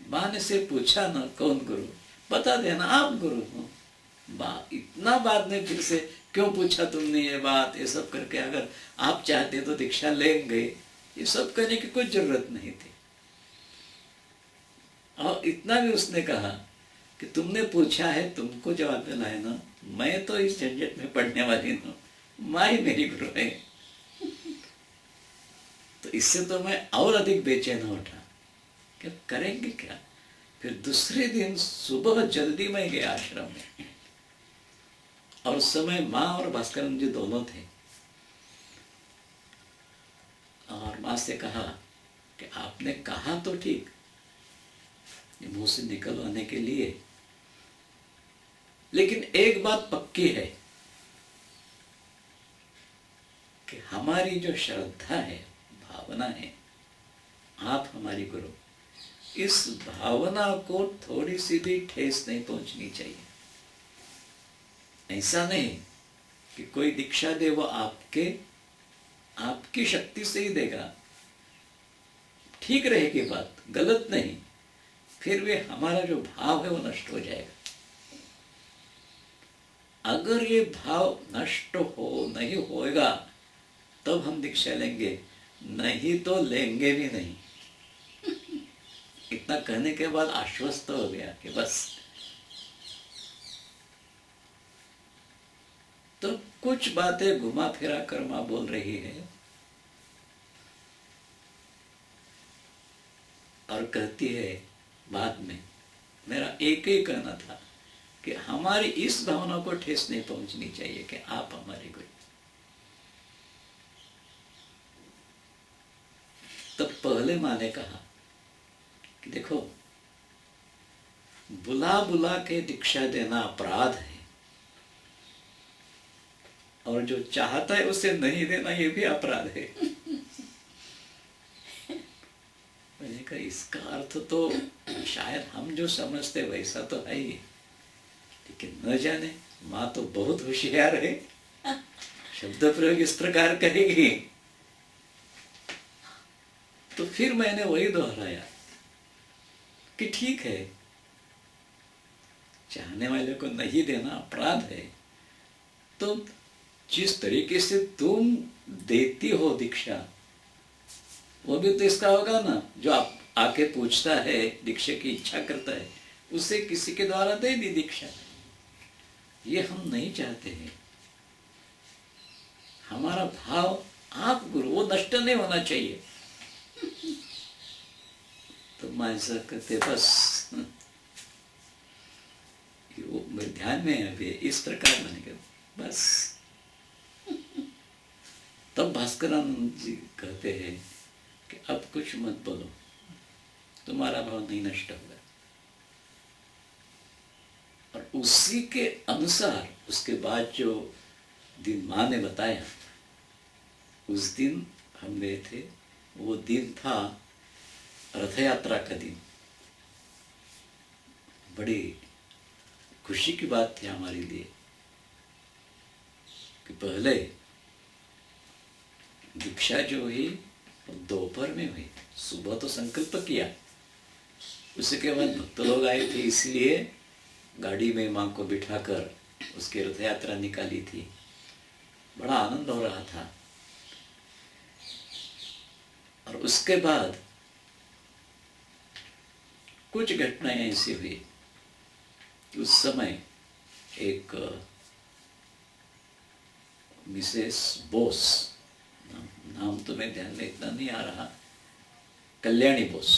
माँ ने से पूछा ना कौन गुरु, बता देना आप गुरु हो। इतना बाद में फिर से क्यों पूछा तुमने ये बात, ये सब करके अगर आप चाहते तो दीक्षा लेंगे, ये सब करने की कोई जरूरत नहीं थी। और इतना भी उसने कहा कि तुमने पूछा है, तुमको जवाब देना है ना, मैं तो इस झंझट में पड़ने वाली हूँ, माँ ही मेरी गुरु है। तो इससे तो मैं और अधिक बेचैन उठा कि करेंगे क्या। फिर दूसरे दिन सुबह जल्दी मैं गया आश्रम में, और उस समय माँ और भास्करानंद जी दोनों थे। और माँ से कहा कि आपने कहा तो ठीक, ये मुंह से निकलवाने के लिए, लेकिन एक बात पक्की है कि हमारी जो श्रद्धा है, भावना है, आप हमारी गुरु, इस भावना को थोड़ी सी भी ठेस नहीं पहुंचनी चाहिए। ऐसा नहीं कि कोई दीक्षा दे वो आपकी शक्ति से ही देगा, ठीक रहेगी बात, गलत नहीं, फिर वे हमारा जो भाव है वो नष्ट हो जाएगा। अगर ये भाव नष्ट नहीं होएगा तब हम दीक्षा लेंगे, नहीं तो लेंगे भी नहीं। इतना कहने के बाद आश्वस्त हो गया कि बस। तो कुछ बातें घुमा फिरा कर मां बोल रही है और कहती है बाद में, मेरा एक ही कहना था कि हमारी इस भावना को ठेस नहीं पहुंचनी चाहिए कि आप हमारे गुरु। तब पहले माँ ने कहा कि देखो, बुला बुला के दीक्षा देना अपराध है, और जो चाहता है उसे नहीं देना ये भी अपराध है। मैंने कहा इसका अर्थ तो शायद हम जो समझते वैसा तो है ही, लेकिन न जाने माँ तो बहुत होशियार है, शब्द प्रयोग इस प्रकार करेगी। तो फिर मैंने वही दोहराया कि ठीक है, चाहने वाले को नहीं देना अपराध है, तो जिस तरीके से तुम देती हो दीक्षा, वो भी तो इसका होगा ना। जो आप आके पूछता है, दीक्षा की इच्छा करता है, उसे किसी के द्वारा दे दी दीक्षा। ये हम नहीं चाहते हैं। हमारा भाव आप गुरु, वो नष्ट नहीं होना चाहिए। तो मां ऐसा कहते बस, वो मेरे ध्यान में है अभी, इस प्रकार बनेगा बस। तब भास्करानंद जी कहते हैं कि अब कुछ मत बोलो, तुम्हारा भाव नहीं नष्ट होगा। और उसी के अनुसार उसके बाद जो दिन माँ ने बताया, उस दिन हम गए थे। वो दिन था रथ यात्रा का दिन। बड़ी खुशी की बात थी हमारे लिए कि पहले दीक्षा जो हुई दोपहर में हुई। सुबह तो संकल्प किया, उसके बाद भक्त लोग आए थे, इसलिए गाड़ी में मां को बिठाकर उसकी रथ यात्रा निकाली थी। बड़ा आनंद हो रहा था। और उसके बाद कुछ घटनाएं ऐसी हुई कि उस समय एक मिसेस बोस, नाम तो मेरे ध्यान में इतना नहीं आ रहा, कल्याणी बोस,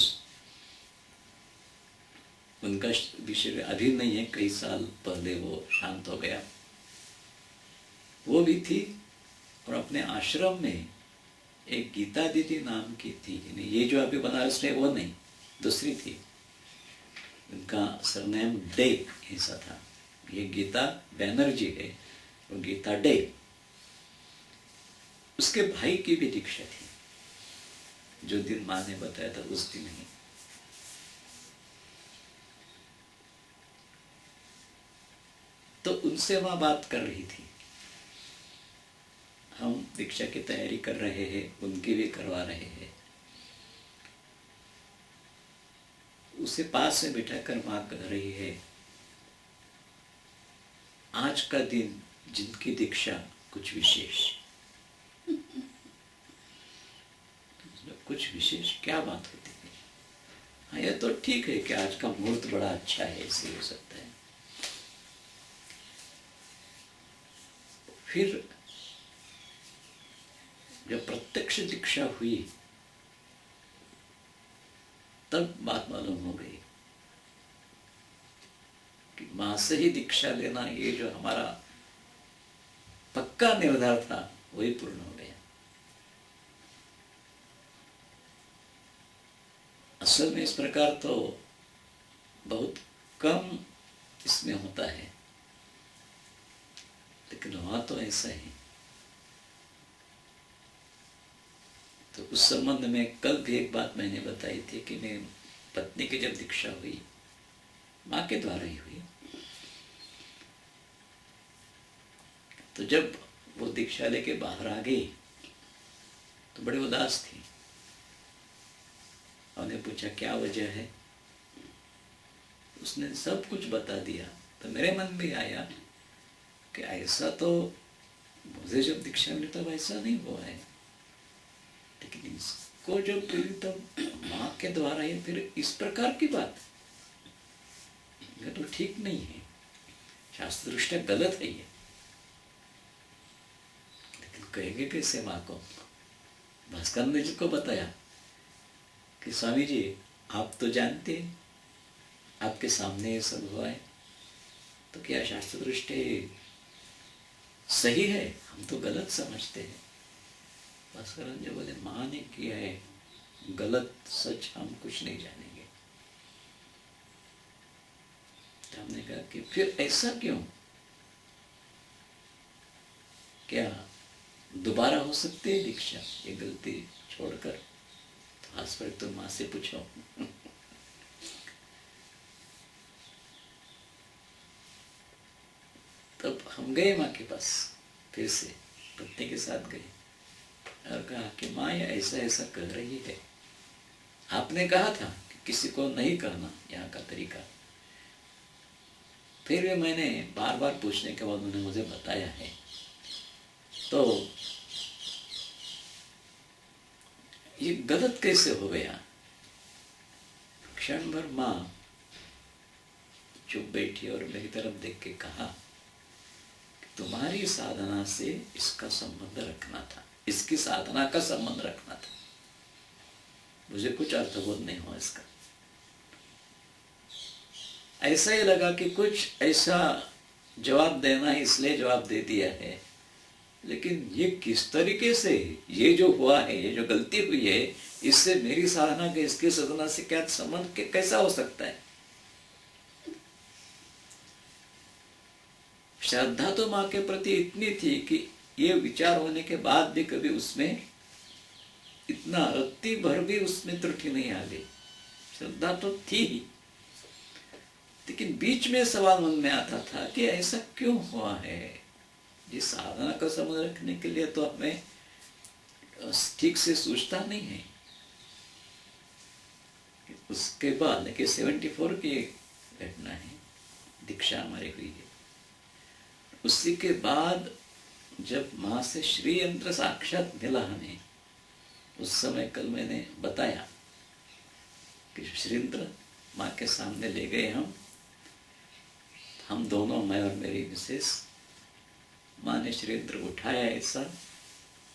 उनका विषय अभी नहीं है, कई साल पहले वो शांत हो गया। वो भी थी और अपने आश्रम में एक गीता दीदी नाम की थी। ये जो अभी बनारस में वो नहीं, दूसरी थी। उनका सरनेम डे ऐसा था। ये गीता बैनर्जी है और गीता डे। उसके भाई की भी दीक्षा थी, जो दिन माँ ने बताया था उस दिन ही। तो उनसे वहां बात कर रही थी। हम दीक्षा की तैयारी कर रहे हैं, उनकी भी करवा रहे हैं। उसे पास में बिठाकर मां कह रही है, आज का दिन जिनकी दीक्षा कुछ विशेष। कुछ विशेष क्या बात होती है? हाँ, यह तो ठीक है कि आज का मुहूर्त बड़ा अच्छा है, इसलिए हो सकता है। फिर जब प्रत्यक्ष दीक्षा हुई तब बात मालूम हो गई कि मां से ही दीक्षा लेना, ये जो हमारा पक्का निर्धार था वही पूर्ण हो गया। असल में इस प्रकार तो बहुत कम इसमें होता है, लेकिन वहां तो ऐसा है। तो उस संबंध में कल भी एक बात मैंने बताई थी कि मेरी पत्नी की जब दीक्षा हुई, माँ के द्वारा ही हुई, तो जब वो दीक्षा लेके बाहर आ गई तो बड़ी उदास थी। उन्हें पूछा क्या वजह है, उसने सब कुछ बता दिया। तो मेरे मन में आया कि ऐसा तो मुझे जब दीक्षा मिली तब ऐसा नहीं हुआ है, लेकिन इसको जब मिली तब माँ के द्वारा ही, फिर इस प्रकार की बात ये तो ठीक नहीं है, शास्त्र दृष्टि गलत है ये। लेकिन कहेंगे कैसे माँ को? भास्कर ने जी को बताया कि स्वामी जी आप तो जानते हैं, आपके सामने ये सब हुआ है, तो क्या शास्त्र दृष्टि सही है? हम तो गलत समझते हैं। भास्कर जी बोले माँ ने किया है, गलत सच हम कुछ नहीं जानेंगे। तो हमने कहा कि फिर ऐसा क्यों? क्या दोबारा हो सकती है दीक्षा ये गलती छोड़कर? तो आज पर तो माँ से पूछो। तब हम गए माँ के पास, फिर से पत्नी के साथ गए और कहा कि माँ ये ऐसा ऐसा कर रही है, आपने कहा था कि किसी को नहीं करना यहाँ का तरीका। फिर भी मैंने बार बार पूछने के बाद उन्होंने मुझे बताया है। तो ये गलत कैसे हो गया? क्षण भर माँ चुप बैठी और मेरी तरफ देख के कहा कि तुम्हारी साधना से इसका संबंध रखना था, इसकी साधना का संबंध रखना था। मुझे कुछ अर्थबोध नहीं हुआ इसका। ऐसा ही लगा कि कुछ ऐसा जवाब देना है इसलिए जवाब दे दिया है, लेकिन ये किस तरीके से, ये जो हुआ है, ये जो गलती हुई है, इससे मेरी साधना के, इसकी साधना से क्या संबंध, कैसा हो सकता है? श्रद्धा तो माँ के प्रति इतनी थी कि ये विचार होने के बाद भी कभी उसमें इतना रत्ती भर भी उसमें त्रुटि नहीं आ गई। श्रद्धा तो थी ही, लेकिन बीच में सवाल मन में आता था कि ऐसा क्यों हुआ है। जिस साधना का संबंध रखने के लिए तो हमें ठीक से सोचता नहीं है। उसके बाद देखिए 74 की घटना है, दीक्षा हमारी हुई है। उसी के बाद जब माँ से श्री यंत्र साक्षात मिला हमें, उस समय कल मैंने बताया कि श्री यंत्र माँ के सामने ले गए हम दोनों, मैं और मेरी मिसेस। माँ ने श्री यंत्र उठाया, ऐसा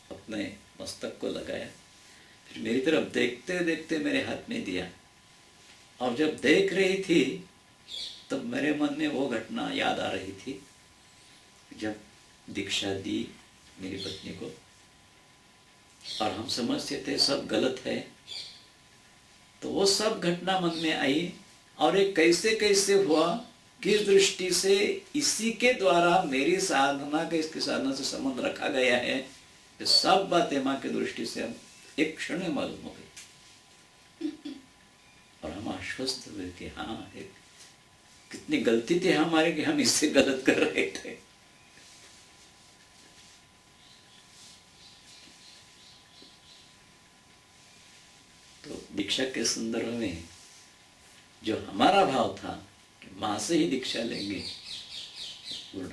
अपने मस्तक को लगाया, फिर मेरी तरफ देखते देखते मेरे हाथ में दिया। और जब देख रही थी तब मेरे मन में वो घटना याद आ रही थी जब दीक्षा दी मेरी पत्नी को, और हम समझते थे सब गलत है। तो वो सब घटना मन में आई, और ये कैसे कैसे हुआ, किस दृष्टि से, इसी के द्वारा मेरी साधना का इसकी साधना से संबंध रखा गया है, ये सब बातें माँ की दृष्टि से हम एक क्षण में मालूम हो गई। और हम आश्वस्त हुए कि हाँ, कितनी गलती थी हमारे कि हम इससे गलत कर रहे थे। तो दीक्षा के संदर्भ में जो हमारा भाव था कि माँ से ही दीक्षा लेंगे, पूर्ण